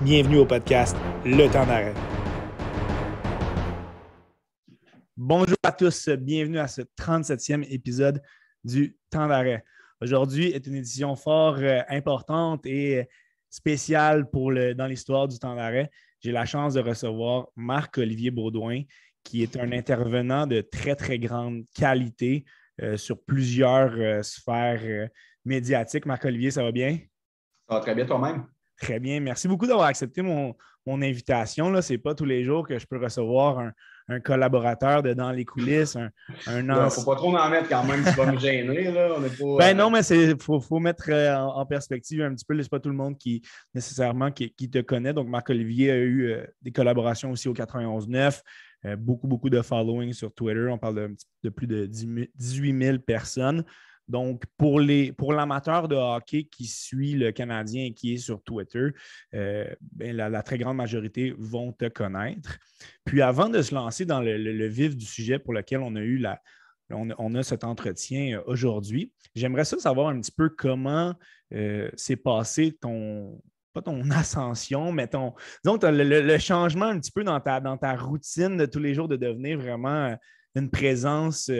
Bienvenue au podcast Le Temps d'arrêt. Bonjour à tous, bienvenue à ce 37e épisode du Temps d'arrêt. Aujourd'hui est une édition fort importante et spéciale dans l'histoire du Temps d'arrêt. J'ai la chance de recevoir Marc-Olivier Baudouin, qui est un intervenant de très, très grande qualité sur plusieurs sphères médiatiques. Marc-Olivier, ça va bien? Ça va très bien toi-même. Très bien. Merci beaucoup d'avoir accepté mon invitation. Ce n'est pas tous les jours que je peux recevoir un collaborateur de dans les coulisses, Il ne faut pas trop en mettre quand même, tu vas me gêner. Là. On est pas, non, mais il faut mettre en perspective un petit peu. Ce n'est pas tout le monde qui te connaît. Donc, Marc-Olivier a eu des collaborations aussi au 91.9. Beaucoup de following sur Twitter. On parle de plus de 18 000 personnes. Donc, pour l'amateur de hockey qui suit le Canadien et qui est sur Twitter, la très grande majorité vont te connaître. Puis, avant de se lancer dans le vif du sujet pour lequel on a cet entretien aujourd'hui, j'aimerais savoir un petit peu comment s'est passé pas ton ascension, mais disons, le changement un petit peu dans ta routine de tous les jours de devenir vraiment une présence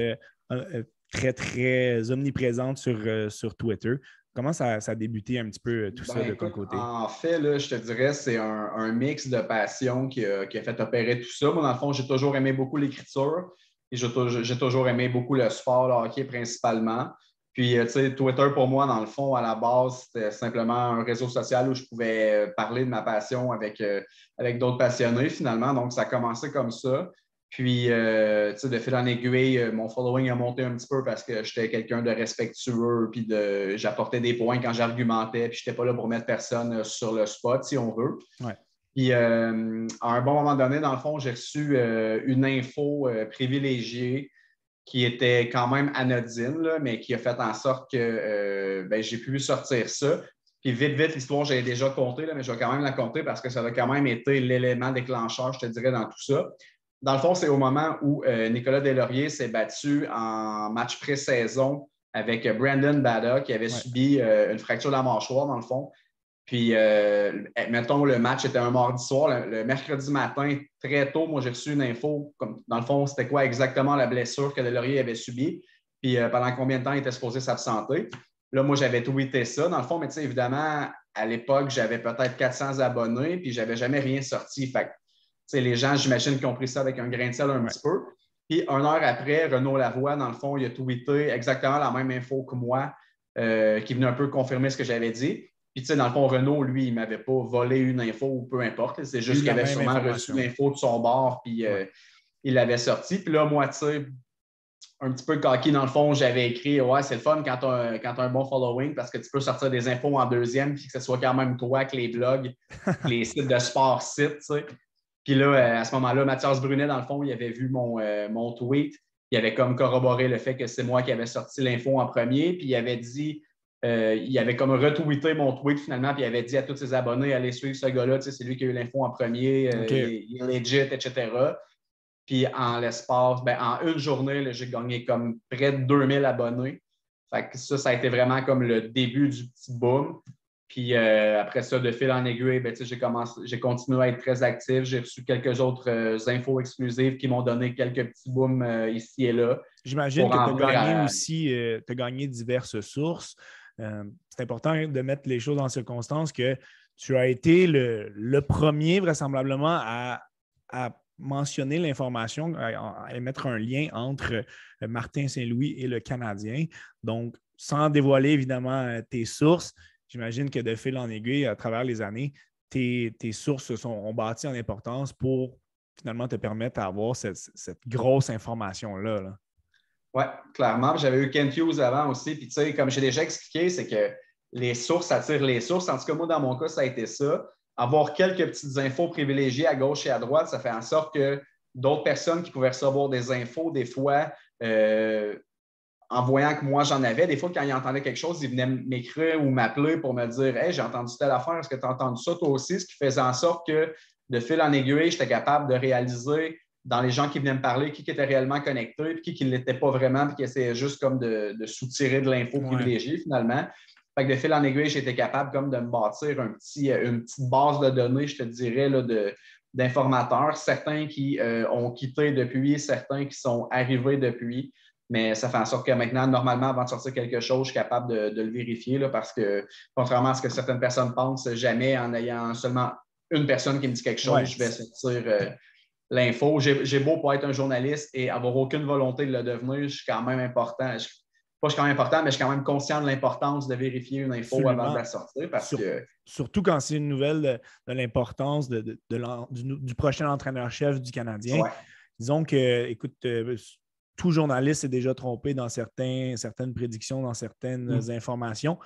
très, très omniprésente sur Twitter. Comment ça a débuté un petit peu tout ça de ton côté? En fait, là, je te dirais, c'est un mix de passion qui a fait opérer tout ça. Moi, dans le fond, j'ai toujours aimé beaucoup l'écriture et j'ai toujours aimé beaucoup le sport, le hockey principalement. Puis, tu sais, Twitter, pour moi, dans le fond, à la base, c'était simplement un réseau social où je pouvais parler de ma passion avec d'autres passionnés, finalement. Donc, ça a commencé comme ça. Puis, tu sais, de fil en aiguille, mon following a monté un petit peu parce que j'étais quelqu'un de respectueux, puis j'apportais des points quand j'argumentais, puis je n'étais pas là pour mettre personne sur le spot, si on veut. Ouais. Puis, à un bon moment donné, dans le fond, j'ai reçu une info privilégiée qui était quand même anodine, là, mais qui a fait en sorte que j'ai pu sortir ça. Puis vite, l'histoire, j'ai déjà compté, là, mais je vais quand même la compter parce que ça a quand même été l'élément déclencheur, je te dirais, dans tout ça. Dans le fond, c'est au moment où Nicolas Deslauriers s'est battu en match pré-saison avec Brandon Bada, qui avait subi une fracture de la mâchoire, dans le fond. Puis, mettons, le match était un mardi soir. Le mercredi matin, très tôt, moi, j'ai reçu une info, comme, dans le fond, c'était quoi exactement la blessure que Deslauriers avait subie, puis pendant combien de temps il était supposé s'absenter. Là, moi, j'avais tweeté ça, dans le fond, mais tu sais, évidemment, à l'époque, j'avais peut-être 400 abonnés, puis j'avais jamais rien sorti. Fait que, les gens, j'imagine, qui ont pris ça avec un grain de sel un petit peu. Puis, 1 heure après, Renaud Lavoie, dans le fond, il a tweeté exactement la même info que moi, qui venait un peu confirmer ce que j'avais dit. Puis, tu sais, dans le fond, Renaud, lui, il ne m'avait pas volé une info ou peu importe. C'est juste qu'il avait sûrement reçu l'info de son bord, puis il l'avait sorti. Puis là, moi, tu sais, un petit peu coquille, dans le fond, j'avais écrit « Ouais, c'est le fun quand tu as un bon following parce que tu peux sortir des infos en deuxième puis que ce soit quand même toi que les blogs, les sites de sport citent, tu sais. » Puis là, à ce moment-là, Mathias Brunet, dans le fond, il avait vu mon tweet. Il avait comme corroboré le fait que c'est moi qui avais sorti l'info en premier. Puis il avait dit, il avait comme retweeté mon tweet finalement, puis il avait dit à tous ses abonnés, allez suivre ce gars-là, c'est lui qui a eu l'info en premier, il est legit, etc. Puis en l'espace, en une journée, là, j'ai gagné comme près de 2000 abonnés. Fait que ça a été vraiment comme le début du petit boom. Puis après ça, de fil en aiguille, j'ai continué à être très actif. J'ai reçu quelques autres infos exclusives qui m'ont donné quelques petits booms ici et là. J'imagine que tu as gagné aussi, tu as gagné diverses sources. C'est important de mettre les choses en circonstance que tu as été le premier vraisemblablement à mentionner l'information, à mettre un lien entre Martin Saint-Louis et le Canadien. Donc, sans dévoiler évidemment tes sources, j'imagine que de fil en aiguille, à travers les années, tes sources ont bâti en importance pour finalement te permettre d'avoir cette grosse information-là. Là. Oui, clairement. J'avais eu Kent Hughes avant aussi. Puis, tu sais, comme j'ai déjà expliqué, c'est que les sources attirent les sources. En tout cas, moi, dans mon cas, ça a été ça. Avoir quelques petites infos privilégiées à gauche et à droite, ça fait en sorte que d'autres personnes qui pouvaient recevoir des infos, des fois, en voyant que moi, j'en avais, des fois, quand ils entendaient quelque chose, ils venaient m'écrire ou m'appeler pour me dire « Hey, j'ai entendu telle affaire, est-ce que tu as entendu ça toi aussi? » Ce qui faisait en sorte que, de fil en aiguille, j'étais capable de réaliser dans les gens qui venaient me parler, qui était réellement connecté, puis qui ne l'était pas vraiment, puis qui essayait juste comme de soutirer de l'info privilégiée, finalement. Fait que de fil en aiguille, j'ai été capable comme de me bâtir une petite base de données, je te dirais, là, d'informateurs, certains qui ont quitté depuis, certains qui sont arrivés depuis. Mais ça fait en sorte que maintenant, normalement, avant de sortir quelque chose, je suis capable de le vérifier là, parce que, contrairement à ce que certaines personnes pensent, jamais en ayant seulement une personne qui me dit quelque chose, je vais sortir l'info. J'ai beau pas être un journaliste et avoir aucune volonté de le devenir, je suis quand même important. Je suis quand même important, mais je suis quand même conscient de l'importance de vérifier une info Absolument. avant de la sortir parce que. Surtout quand c'est une nouvelle de l'importance du prochain entraîneur-chef du Canadien. Ouais. Disons que, écoute, tout journaliste s'est déjà trompé dans certaines prédictions, dans certaines informations.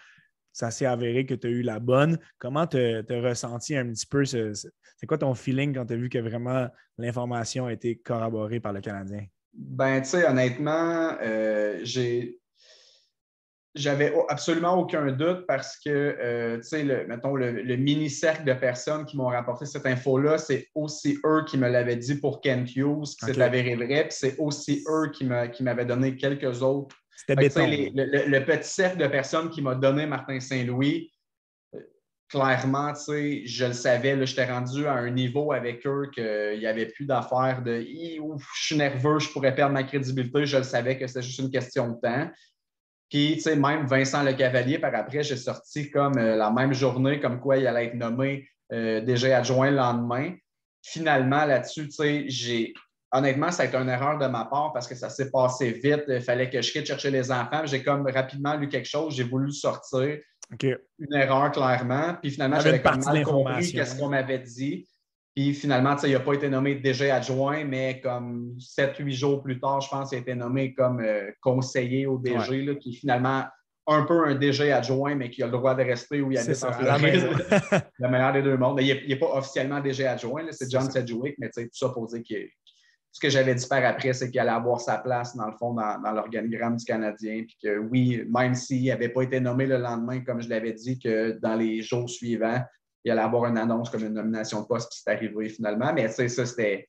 Ça s'est avéré que tu as eu la bonne. Comment tu as ressenti un petit peu? C'est quoi ton feeling quand tu as vu que vraiment l'information a été corroborée par le Canadien? Ben, tu sais, honnêtement, j'avais absolument aucun doute parce que, tu sais, mettons, le mini-cercle de personnes qui m'ont rapporté cette info-là, c'est aussi eux qui me l'avaient dit pour Kent Hughes, qui s'est avéré vrai, puis c'est aussi eux qui m'avaient donné quelques autres. C'était béton. Le petit cercle de personnes qui m'a donné Martin Saint-Louis, clairement, tu sais, je le savais, j'étais rendu à un niveau avec eux qu'il n'y avait plus d'affaires de « je suis nerveux, je pourrais perdre ma crédibilité », je le savais que c'était juste une question de temps. Puis, tu sais, même Vincent Lecavalier, par après, j'ai sorti comme la même journée, comme quoi il allait être nommé DG adjoint le lendemain. Finalement, là-dessus, tu sais, honnêtement, ça a été une erreur de ma part parce que ça s'est passé vite. Il fallait que je quitte chercher les enfants. J'ai comme rapidement lu quelque chose, j'ai voulu le sortir. Une erreur, clairement. Puis finalement, j'avais comme mal compris qu'est-ce qu'on m'avait dit. Puis finalement, il n'a pas été nommé DG adjoint, mais comme 7-8 jours plus tard, je pense qu'il a été nommé comme conseiller au DG, là, qui est finalement un peu un DG adjoint, mais qui a le droit de rester où il habite en Floride. Le meilleur des deux mondes. Mais il n'est pas officiellement DG adjoint, là, c'est John Sedgwick, mais tout ça pour dire que ce que j'avais dit par après, c'est qu'il allait avoir sa place, dans le fond, dans l'organigramme du Canadien. Puis que oui, même s'il n'avait pas été nommé le lendemain, comme je l'avais dit, que dans les jours suivants, il allait avoir une annonce comme une nomination de poste, puis c'est arrivé finalement. Mais tu sais, ça, c'était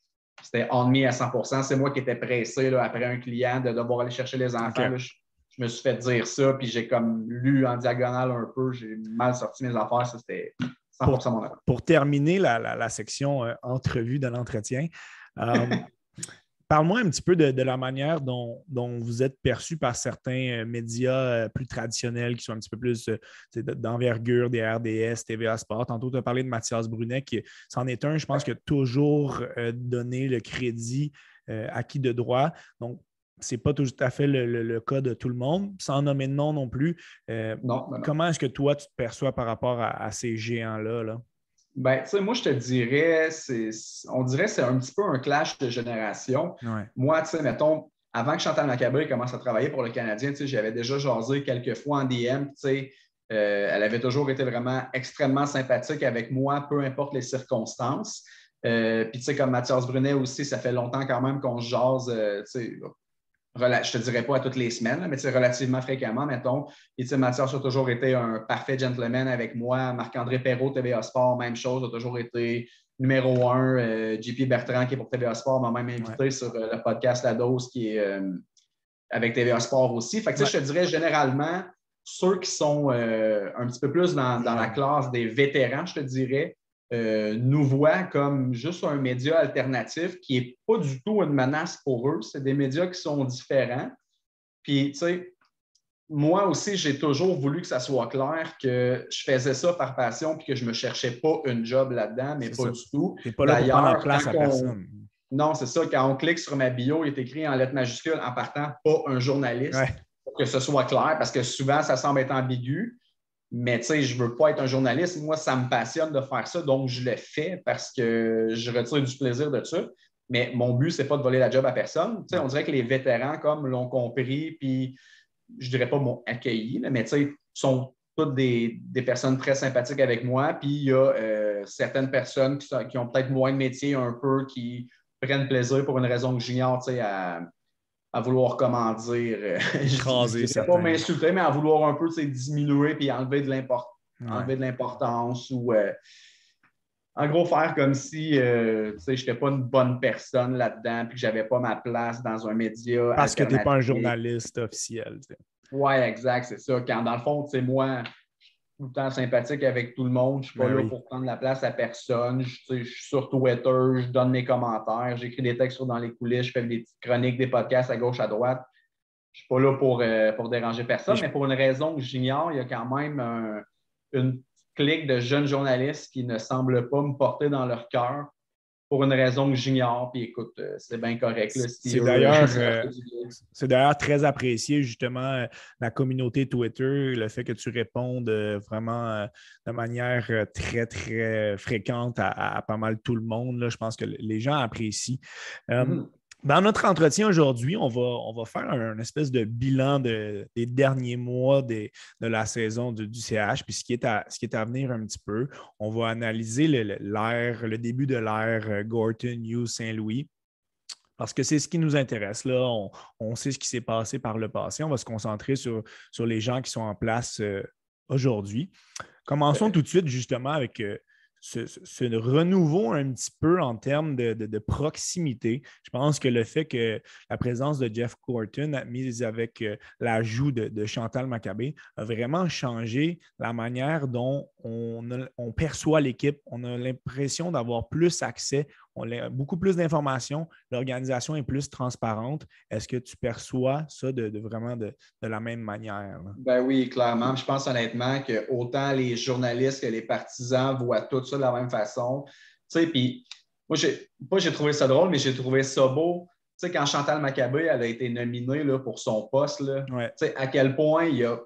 on me à 100 %. C'est moi qui étais pressé là, après un client de devoir aller chercher les enfants. Là, je me suis fait dire ça, puis j'ai comme lu en diagonale un peu. J'ai mal sorti mes affaires. Ça, c'était 100 % mon affaire. Pour terminer la section entrevue de l'entretien, parle-moi un petit peu de la manière dont vous êtes perçu par certains médias plus traditionnels qui sont un petit peu plus d'envergure, des RDS, TVA Sport. Tantôt, tu as parlé de Mathias Brunet, qui c'en est un, je pense, qui a toujours donné le crédit acquis de droit. Donc, ce n'est pas tout à fait le cas de tout le monde, sans nommer de nom non plus. Non. Comment est-ce que toi, tu te perçois par rapport à ces géants-là, là? Ben, tu sais, moi, je te dirais, on dirait que c'est un petit peu un clash de génération. Ouais. Moi, tu sais, mettons, avant que Chantal Macabry commence à travailler pour le Canadien, tu sais, j'avais déjà jasé quelques fois en DM, tu sais, elle avait toujours été vraiment extrêmement sympathique avec moi, peu importe les circonstances. Puis, tu sais, comme Mathias Brunet aussi, ça fait longtemps quand même qu'on se jase, tu sais, je ne te dirais pas à toutes les semaines, mais relativement fréquemment, mettons. Et Mathias a toujours été un parfait gentleman avec moi. Marc-André Perrault, TVA Sport, même chose, a toujours été numéro 1. JP Bertrand, qui est pour TVA Sport, m'a même invité sur le podcast La Dose, qui est avec TVA Sport aussi. Fait que, je te dirais généralement, ceux qui sont un petit peu plus dans la classe des vétérans, je te dirais, nous voient comme juste un média alternatif qui n'est pas du tout une menace pour eux. C'est des médias qui sont différents. Puis, tu sais, moi aussi, j'ai toujours voulu que ça soit clair que je faisais ça par passion puis que je ne me cherchais pas une job là-dedans, mais pas du tout. Tu n'es pas là pour prendre la place à personne. Non, c'est ça. Quand on clique sur ma bio, il est écrit en lettres majuscules, en partant, pas un journaliste, pour que ce soit clair, parce que souvent, ça semble être ambigu. Mais tu sais, je ne veux pas être un journaliste. Moi, ça me passionne de faire ça, donc je le fais parce que je retire du plaisir de ça. Mais mon but, ce n'est pas de voler la job à personne. Tu sais, on dirait que les vétérans, comme l'ont compris, puis je ne dirais pas m'ont accueilli, mais tu sais, sont toutes des personnes très sympathiques avec moi. Puis il y a certaines personnes qui ont peut-être moins de métier un peu, qui prennent plaisir pour une raison que j'ignore, tu sais, à vouloir, comment dire, écraser je ne vais pas m'insulter, mais à vouloir un peu diminuer puis enlever de l'importance ou en gros faire comme si je n'étais pas une bonne personne là-dedans puis que je n'avais pas ma place dans un média. Parce que tu n'es pas un journaliste officiel. Oui, exact, c'est ça. Quand dans le fond, moi, tout le temps sympathique avec tout le monde. Je ne suis pas là pour prendre la place à personne. Je suis sur Twitter, je donne mes commentaires, j'écris des textes dans les coulisses, je fais des petites chroniques, des podcasts à gauche, à droite. Je ne suis pas là pour déranger personne, mais pour une raison que j'ignore, il y a quand même une clique de jeunes journalistes qui ne semblent pas me porter dans leur cœur pour une raison que j'ignore. Puis écoute, c'est bien correct. Là, si c'est d'ailleurs très apprécié, justement, la communauté Twitter, le fait que tu répondes vraiment de manière très, très fréquente à pas mal tout le monde. Là. Je pense que les gens apprécient. Dans notre entretien aujourd'hui, on va faire un espèce de bilan des derniers mois de la saison du CH, puis ce qui est à venir un petit peu. On va analyser le début de l'ère Gorton Hughes Saint-Louis, parce que c'est ce qui nous intéresse. Là. On sait ce qui s'est passé par le passé. On va se concentrer sur les gens qui sont en place aujourd'hui. Commençons tout de suite justement avec ce renouveau un petit peu en termes de proximité. Je pense que le fait que la présence de Jeff Gorton, mise avec l'ajout de Chantal Maccabé, a vraiment changé la manière dont on perçoit l'équipe. On a l'impression d'avoir plus accès, on a beaucoup plus d'informations, l'organisation est plus transparente. Est-ce que tu perçois ça vraiment de la même manière? Là? Ben oui, clairement. Je pense honnêtement que autant les journalistes que les partisans voient tout ça de la même façon. Tu sais, puis moi, j'ai trouvé ça drôle, mais j'ai trouvé ça beau. Tu sais, quand Chantal Maccabé, elle a été nominée là, pour son poste, là, tu sais, à quel point il y a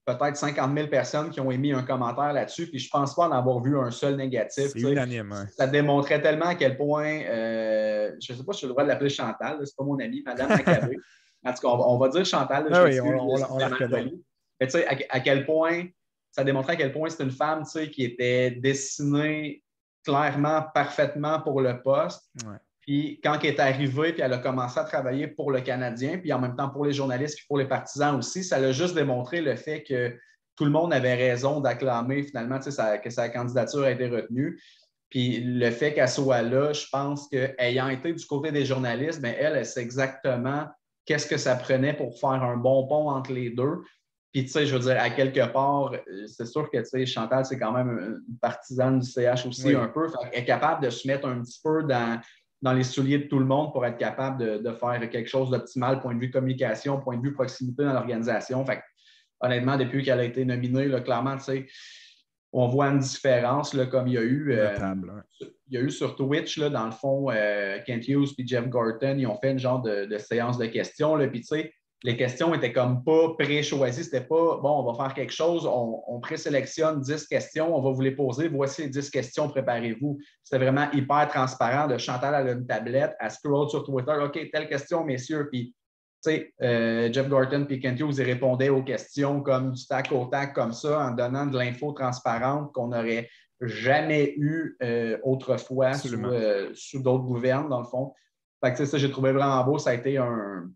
peut-être 50 000 personnes qui ont émis un commentaire là-dessus, puis je ne pense pas en avoir vu un seul négatif. C'est unanime. Hein. Ça démontrait tellement à quel point, je ne sais pas si j'ai le droit de l'appeler Chantal, ce n'est pas mon amie, Madame Maccabé. En tout cas, on va dire Chantal. Là, oui, on la reconnaît. Mais tu sais, à quel point, ça démontrait à quel point c'est une femme qui était destinée clairement, parfaitement pour le poste. Ouais. Puis quand elle est arrivée, puis elle a commencé à travailler pour le Canadien, puis en même temps pour les journalistes, puis pour les partisans aussi, ça l'a juste démontré le fait que tout le monde avait raison d'acclamer finalement que sa candidature a été retenue. Puis le fait qu'elle soit là, je pense qu'ayant été du côté des journalistes, bien, elle sait exactement qu'est-ce que ça prenait pour faire un bon pont entre les deux. Puis, tu sais, je veux dire, à quelque part, c'est sûr que, tu sais, Chantal, c'est quand même une partisane du CH aussi un peu. Elle est capable de se mettre un petit peu dans les souliers de tout le monde pour être capable de faire quelque chose d'optimal, point de vue communication, point de vue proximité dans l'organisation. Fait que, honnêtement, depuis qu'elle a été nominée, là, clairement, tu sais, on voit une différence, là, comme il y a eu. Il y a eu sur Twitch, là, dans le fond, Kent Hughes et Jeff Gorton, ils ont fait une genre de séance de questions. Puis, tu sais, les questions étaient comme pas pré-choisies. C'était pas, bon, on va faire quelque chose, on présélectionne 10 questions, on va vous les poser, voici les 10 questions, préparez-vous. C'était vraiment hyper transparent. De Chantal à une tablette, à scroll sur Twitter, OK, telle question, messieurs. Puis, tu sais, Jeff Gorton et Kent Hughes, ils répondaient aux questions comme du tac au tac, comme ça, en donnant de l'info transparente qu'on n'aurait jamais eu autrefois sous d'autres gouvernes, dans le fond. Fait que, ça, j'ai trouvé vraiment beau. Ça a été un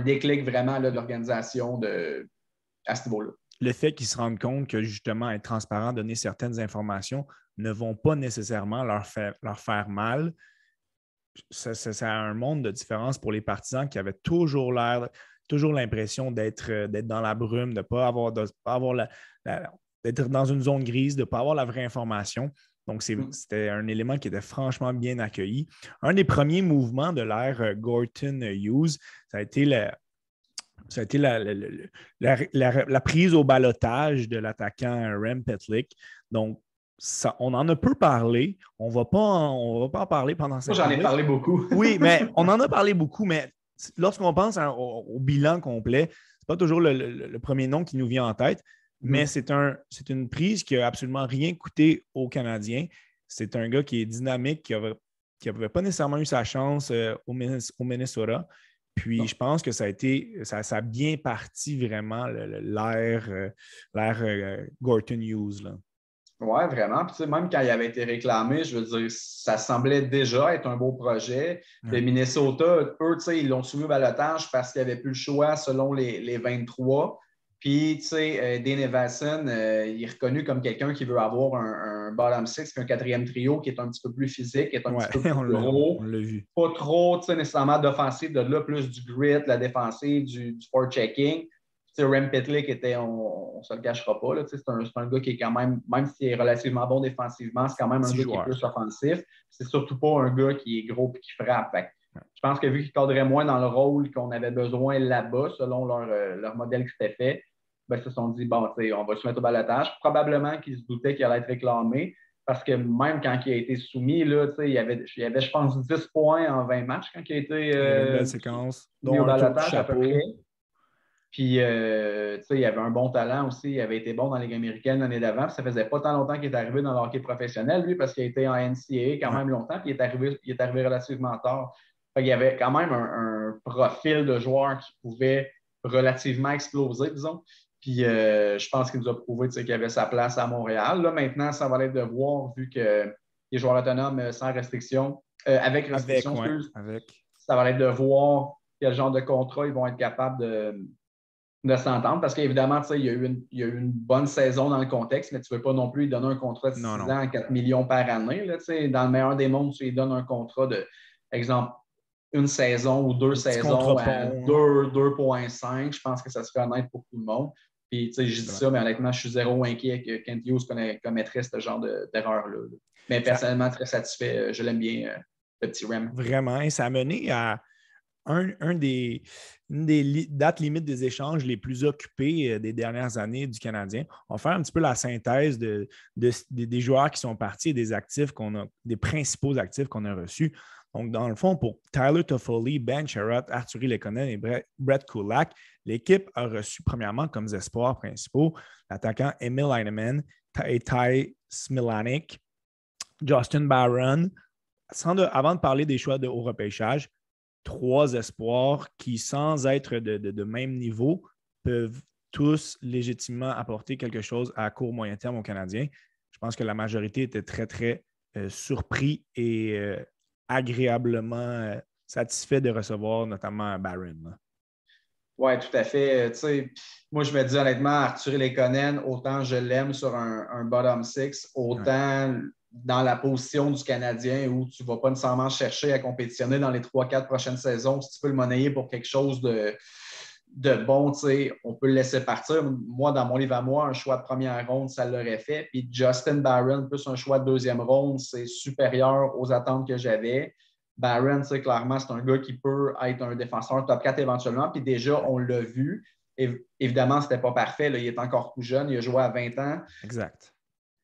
déclic vraiment là, de l'organisation à ce niveau-là. Le fait qu'ils se rendent compte que justement être transparent, donner certaines informations ne vont pas nécessairement leur faire mal. Ça a un monde de différence pour les partisans qui avaient toujours l'impression d'être dans la brume, de ne pas avoir, d'être dans une zone grise, de ne pas avoir la vraie information. Donc, c'était un élément qui était franchement bien accueilli. Un des premiers mouvements de l'ère Gorton Hughes, ça a été la prise au ballottage de l'attaquant Rem Pitlick. Donc, on en a peu parlé. On ne va pas en parler pendant cette Moi, j'en ai parlé beaucoup. Oui, mais on en a parlé beaucoup, mais lorsqu'on pense au bilan complet, ce n'est pas toujours le premier nom qui nous vient en tête. Mais c'est une prise qui n'a absolument rien coûté aux Canadiens. C'est un gars qui est dynamique, qui n'avait pas nécessairement eu sa chance au Minnesota. Puis je pense que ça a bien parti vraiment l'ère Gorton Hughes. Oui, vraiment. Puis, même quand il avait été réclamé, je veux dire, ça semblait déjà être un beau projet. Le Minnesota, eux, ils l'ont soumis au ballottage parce qu'il n'y avait plus le choix selon les 23. Puis, tu sais, Dane Evason, il est reconnu comme quelqu'un qui veut avoir un bottom six puis un quatrième trio qui est un petit peu plus physique, qui est un petit peu plus gros. On l'a vu. Pas trop, tu sais, nécessairement d'offensive, de là, plus du grit, la défensive, du forechecking. Rem Pitlick était, on ne se le cachera pas, là, c'est un gars qui est quand même s'il est relativement bon défensivement, c'est quand même un gars qui est plus offensif. C'est surtout pas un gars qui est gros et qui frappe. Je pense que vu qu'il cadrait moins dans le rôle qu'on avait besoin là-bas, selon leur modèle qui s'était fait, ben, ils se sont dit, bon, on va se mettre au balotage. Probablement qu'ils se doutaient qu'il allait être réclamé, parce que même quand il a été soumis, là, il y avait, je pense, 10 points en 20 matchs quand il a été il y avait une belle séquence, mis dont au un tour de balotage à peu chapeau. près. Puis, il y avait un bon talent aussi. Il avait été bon dans la Ligue américaine l'année d'avant. Ça faisait pas tant longtemps qu'il est arrivé dans le hockey professionnel, lui, parce qu'il a été en NCAA quand même longtemps, puis il est arrivé relativement tard. Il y avait quand même un profil de joueur qui pouvait relativement exploser, disons. Puis, je pense qu'il nous a prouvé qu'il avait sa place à Montréal. Là, maintenant, ça va être de voir, vu que les joueurs autonomes sans restriction, avec restriction, ça va être de voir quel genre de contrat ils vont être capables de s'entendre. Parce qu'évidemment, il y a eu une bonne saison dans le contexte, mais tu ne veux pas non plus lui donner un contrat de 6 ans, 4 millions par année. Là, dans le meilleur des mondes, tu lui donnes un contrat de, exemple, une saison ou deux saisons à 2,5. Je pense que ça serait honnête pour tout le monde. Puis, je dis ça, mais honnêtement, je suis zéro inquiet que Kent Hughes commettrait ce genre d'erreur-là. Mais personnellement, très satisfait. Je l'aime bien, le petit Rem. Vraiment. Et ça a mené à une des dates limites des échanges les plus occupées des dernières années du Canadien. On va faire un petit peu la synthèse des joueurs qui sont partis et des principaux actifs qu'on a reçus. Donc, dans le fond, pour Tyler Toffoli, Ben Sherratt, Artturi Lehkonen et Brett Kulak, l'équipe a reçu premièrement comme espoirs principaux l'attaquant Emil Heinemann et Ty Smilanic, Justin Barron. Avant de parler des choix au repêchage, 3 espoirs qui, sans être de même niveau, peuvent tous légitimement apporter quelque chose à court moyen terme aux Canadiens. Je pense que la majorité était très, très surpris et agréablement satisfait de recevoir notamment Barron. Oui, tout à fait. Moi, je me dis honnêtement, Artturi Lehkonen, autant je l'aime sur un bottom six, autant dans la position du Canadien où tu ne vas pas nécessairement chercher à compétitionner dans les 3-4 prochaines saisons. Si tu peux le monnayer pour quelque chose de bon, on peut le laisser partir. Moi, dans mon livre à moi, un choix de première ronde, ça l'aurait fait. Puis Justin Barron, plus un choix de deuxième ronde, c'est supérieur aux attentes que j'avais. Barron, clairement, c'est un gars qui peut être un défenseur top 4 éventuellement. Puis déjà, on l'a vu. Évidemment, ce n'était pas parfait. Là. Il est encore tout jeune. Il a joué à 20 ans. Exact.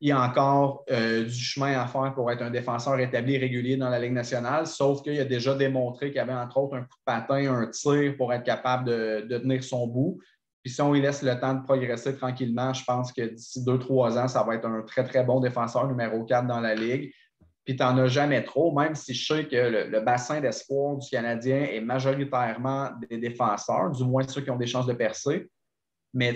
Il y a encore du chemin à faire pour être un défenseur établi régulier dans la Ligue nationale, sauf qu'il a déjà démontré qu'il avait entre autres un coup de patin, un tir pour être capable de tenir son bout. Puis si on lui laisse le temps de progresser tranquillement, je pense que d'ici 2-3 ans, ça va être un très, très bon défenseur numéro 4 dans la Ligue. Puis tu n'en as jamais trop, même si je sais que le bassin d'espoir du Canadien est majoritairement des défenseurs, du moins ceux qui ont des chances de percer. Mais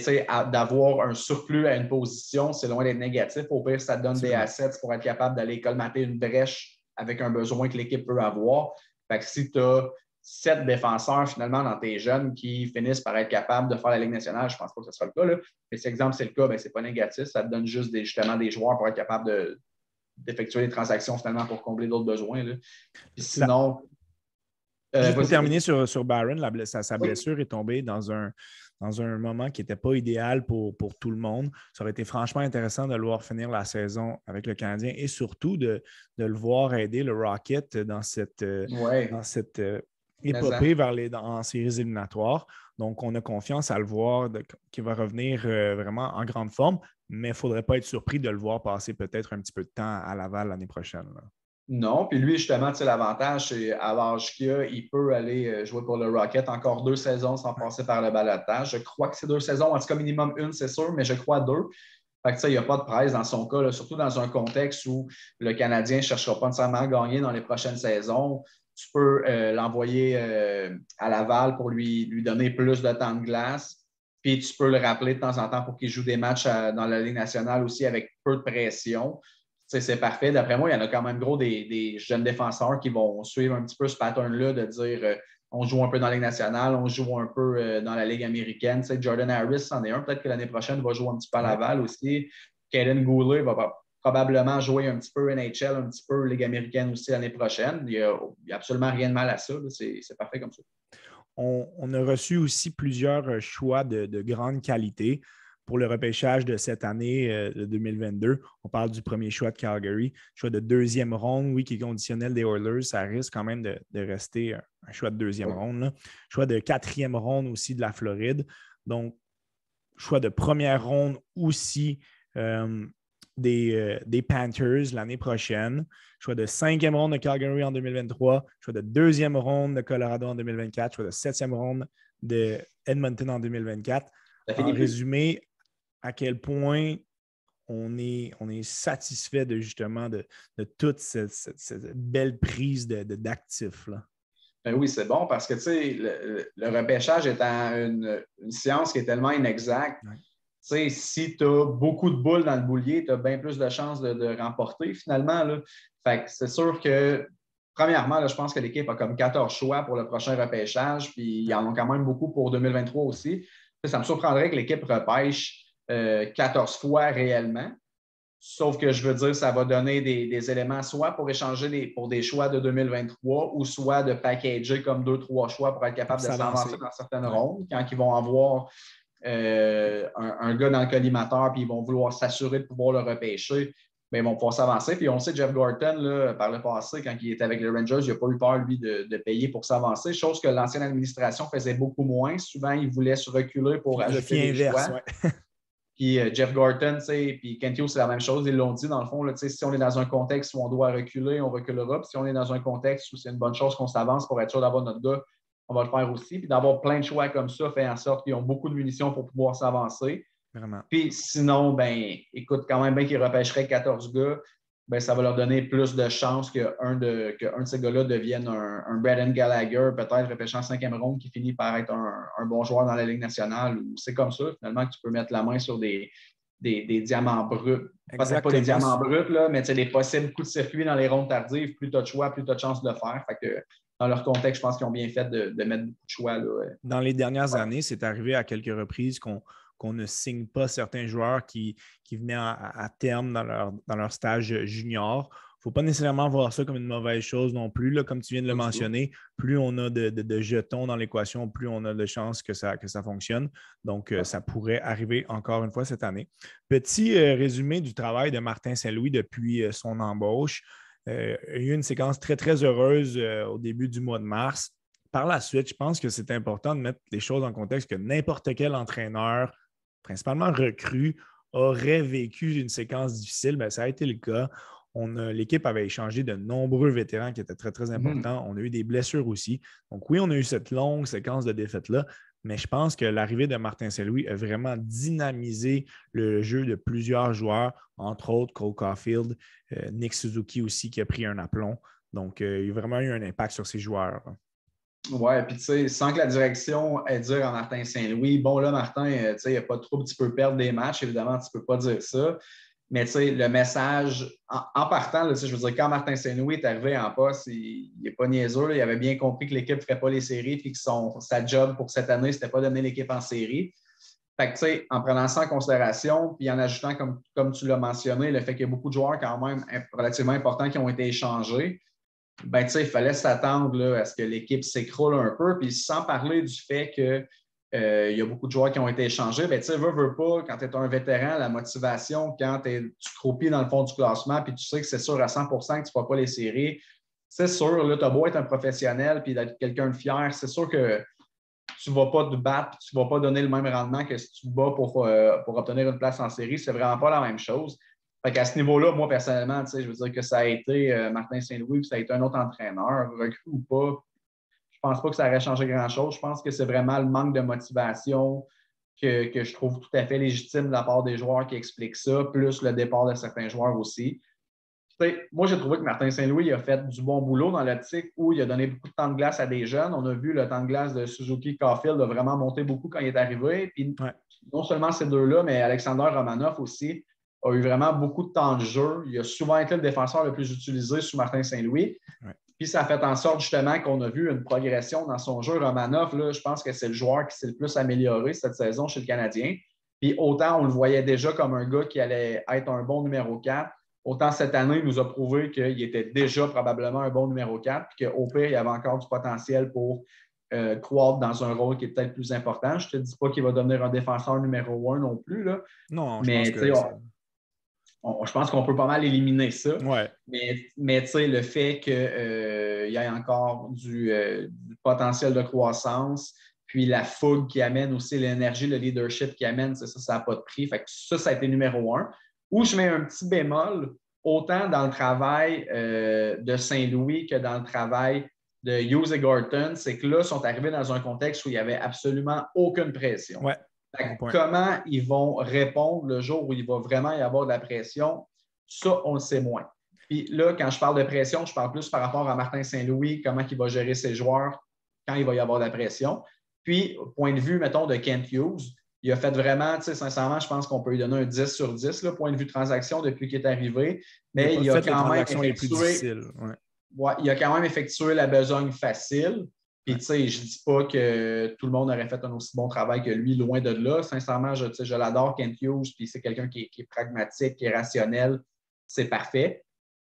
d'avoir un surplus à une position, c'est loin d'être négatif. Au pire, ça te donne des assets pour être capable d'aller colmater une brèche avec un besoin que l'équipe peut avoir. Fait que si tu as 7 défenseurs finalement dans tes jeunes qui finissent par être capables de faire la Ligue nationale, je ne pense pas que ce sera le cas. Là. Mais si exemple c'est le cas, ce n'est pas négatif. Ça te donne juste justement des joueurs pour être capable d'effectuer des transactions finalement pour combler d'autres besoins. Là. Puis sinon. Juste pour terminer sur Barron, sa blessure est tombée dans un moment qui n'était pas idéal pour tout le monde. Ça aurait été franchement intéressant de le voir finir la saison avec le Canadien et surtout de le voir aider le Rocket dans cette épopée en séries éliminatoires. Donc, on a confiance à le voir qu'il va revenir vraiment en grande forme, mais il ne faudrait pas être surpris de le voir passer peut-être un petit peu de temps à Laval l'année prochaine. Là. Non, puis lui, justement, l'avantage, c'est à l'âge qu'il a, il peut aller jouer pour le Rocket encore 2 saisons sans passer par le balotage. Je crois que c'est 2 saisons, en tout cas minimum une, c'est sûr, mais je crois 2. Fait que il n'y a pas de presse dans son cas, là, surtout dans un contexte où le Canadien ne cherchera pas nécessairement à gagner dans les prochaines saisons. Tu peux l'envoyer à Laval pour lui donner plus de temps de glace. Puis tu peux le rappeler de temps en temps pour qu'il joue des matchs dans la Ligue nationale aussi avec peu de pression. C'est parfait. D'après moi, il y en a quand même gros des jeunes défenseurs qui vont suivre un petit peu ce pattern-là de dire on joue un peu dans la Ligue nationale, on joue un peu dans la Ligue américaine. Jordan Harris, c'en est un. Peut-être que l'année prochaine, il va jouer un petit peu à Laval aussi. Kaden Goulet va probablement jouer un petit peu NHL, un petit peu Ligue américaine aussi l'année prochaine. Il n'y a absolument rien de mal à ça. C'est parfait comme ça. on a reçu aussi plusieurs choix de grande qualité pour le repêchage de cette année de 2022. On parle du premier choix de Calgary, choix de deuxième ronde, oui, qui est conditionnel des Oilers. Ça risque quand même de rester un choix de deuxième ronde, là. Choix de quatrième ronde aussi de la Floride. Donc, choix de première ronde aussi des Panthers l'année prochaine. Choix de cinquième ronde de Calgary en 2023. Choix de deuxième ronde de Colorado en 2024. Choix de septième ronde de Edmonton en 2024. En résumé, à quel point on est satisfait justement de toute cette belle prise d'actifs, là. Ben oui, c'est bon parce que le repêchage étant une science qui est tellement inexacte, ouais. Si tu as beaucoup de boules dans le boulier, tu as bien plus de chances de remporter finalement. Là. Fait que c'est sûr que, premièrement, là, je pense que l'équipe a comme 14 choix pour le prochain repêchage, puis ils en ont quand même beaucoup pour 2023 aussi. Ça me surprendrait que l'équipe repêche 14 fois réellement. Sauf que je veux dire, ça va donner des éléments soit pour échanger pour des choix de 2023 ou soit de packager comme 2-3 choix pour être capable de s'avancer dans certaines rondes quand ils vont avoir un gars dans le collimateur puis ils vont vouloir s'assurer de pouvoir le repêcher. Mais ils vont pouvoir s'avancer. Puis on sait, Jeff Gorton, là, par le passé, quand il était avec les Rangers, il n'a pas eu peur, lui, de payer pour s'avancer, chose que l'ancienne administration faisait beaucoup moins. Souvent, il voulait se reculer pour ajouter des choix. Ouais. Puis Jeff Gorton, puis Kent Hughes, c'est la même chose. Ils l'ont dit, dans le fond, là, si on est dans un contexte où on doit reculer, on reculera. Puis si on est dans un contexte où c'est une bonne chose qu'on s'avance pour être sûr d'avoir notre gars, on va le faire aussi. Puis d'avoir plein de choix comme ça fait en sorte qu'ils ont beaucoup de munitions pour pouvoir s'avancer. Vraiment. Puis sinon, ben, écoute, quand même bien qu'ils repêcheraient 14 gars, ben, ça va leur donner plus de chances qu'un de ces gars-là devienne un Braden Gallagher, peut-être repêchant en 5e ronde, qui finit par être un bon joueur dans la Ligue nationale. C'est comme ça, finalement, que tu peux mettre la main sur des diamants bruts. Peut-être pas des diamants bruts, là, mais des possibles coups de circuit dans les rondes tardives. Plus tu as de choix, plus tu as de chances de le faire. Fait que, dans leur contexte, je pense qu'ils ont bien fait de mettre beaucoup de choix. Là. Dans les dernières années, c'est arrivé à quelques reprises qu'on ne signe pas certains joueurs qui venaient à terme dans leur stage junior. Il ne faut pas nécessairement voir ça comme une mauvaise chose non plus. Là, comme tu viens de le mentionner, plus on a de jetons dans l'équation, plus on a de chances que ça fonctionne. Donc, ça pourrait arriver encore une fois cette année. Petit résumé du travail de Martin Saint-Louis depuis son embauche. Il y a eu une séquence très, très heureuse au début du mois de mars. Par la suite, je pense que c'est important de mettre les choses en contexte que n'importe quel entraîneur, principalement recru, aurait vécu une séquence difficile. Bien, ça a été le cas. L'équipe avait échangé de nombreux vétérans qui étaient très, très importants. On a eu des blessures aussi. Donc oui, on a eu cette longue séquence de défaites-là, mais je pense que l'arrivée de Martin Saint-Louis a vraiment dynamisé le jeu de plusieurs joueurs, entre autres Cole Caulfield, Nick Suzuki aussi qui a pris un aplomb. Donc, il y a vraiment eu un impact sur ces joueurs. Oui, puis tu sais, sans que la direction ait dire à Martin Saint-Louis, bon là, Martin, tu sais, il n'y a pas de trouble, tu peux perdre des matchs, évidemment, tu ne peux pas dire ça. Mais tu sais, le message, en partant, là, je veux dire, quand Martin Saint-Louis est arrivé en poste, il n'est pas niaiseux, là, il avait bien compris que l'équipe ne ferait pas les séries, puis que sa job pour cette année, ce n'était pas d'amener l'équipe en série. Fait que, tu sais, en prenant ça en considération, puis en ajoutant, comme tu l'as mentionné, le fait qu'il y a beaucoup de joueurs quand même relativement importants qui ont été échangés, ben, il fallait s'attendre là, à ce que l'équipe s'écroule un peu. Puis sans parler du fait qu'il y a beaucoup de joueurs qui ont été échangés, ben, veux pas, quand tu es un vétéran, la motivation, quand tu croupis dans le fond du classement, puis tu sais que c'est sûr à 100 que tu ne feras pas les séries, c'est sûr, tu as beau être un professionnel puis d'être quelqu'un de fier, c'est sûr que tu ne vas pas te battre, tu ne vas pas donner le même rendement que si tu te bats pour obtenir une place en série. C'est vraiment pas la même chose. Fait qu'à ce niveau-là, moi, personnellement, je veux dire que ça a été Martin Saint-Louis, puis ça a été un autre entraîneur, recru ou pas. Je pense pas que ça aurait changé grand-chose. Je pense que c'est vraiment le manque de motivation que je trouve tout à fait légitime de la part des joueurs qui expliquent ça, plus le départ de certains joueurs aussi. Moi, j'ai trouvé que Martin Saint-Louis a fait du bon boulot dans l'optique où il a donné beaucoup de temps de glace à des jeunes. On a vu le temps de glace de Suzuki Caulfield a vraiment monté beaucoup quand il est arrivé. Puis non seulement ces deux-là, mais Alexander Romanov aussi a eu vraiment beaucoup de temps de jeu. Il a souvent été le défenseur le plus utilisé sous Martin Saint-Louis. Ouais. Puis ça a fait en sorte justement qu'on a vu une progression dans son jeu. Romanov, là, je pense que c'est le joueur qui s'est le plus amélioré cette saison chez le Canadien. Puis autant on le voyait déjà comme un gars qui allait être un bon numéro 4, autant cette année, il nous a prouvé qu'il était déjà probablement un bon numéro 4, puis qu'au pire, il y avait encore du potentiel pour croître dans un rôle qui est peut-être plus important. Je ne te dis pas qu'il va devenir un défenseur numéro 1 non plus, là. Non, je pense Mais que je pense qu'on peut pas mal éliminer ça. ouais. Mais le fait qu'il y ait encore du potentiel de croissance, puis la fougue qui amène aussi l'énergie, le leadership qui amène, ça n'a pas de prix. Fait que ça a été numéro 1. Où je mets un petit bémol, autant dans le travail de Saint-Louis que dans le travail de Hughes et Gorton, c'est que là, ils sont arrivés dans un contexte où il n'y avait absolument aucune pression. Ouais. Bon Comment ils vont répondre le jour où il va vraiment y avoir de la pression, ça, on le sait moins. Puis là, quand je parle de pression, je parle plus par rapport à Martin Saint-Louis, comment il va gérer ses joueurs quand il va y avoir de la pression. Puis, point de vue, mettons, de Kent Hughes, il a fait vraiment, sincèrement, je pense qu'on peut lui donner un 10 sur 10, là, point de vue transaction, depuis qu'il est arrivé. Mais il a quand même effectué, il a quand même effectué la besogne facile. Puis, tu sais, je ne dis pas que tout le monde aurait fait un aussi bon travail que lui, loin de là. Sincèrement, je l'adore, Kent Hughes, puis c'est quelqu'un qui est pragmatique, qui est rationnel. C'est parfait.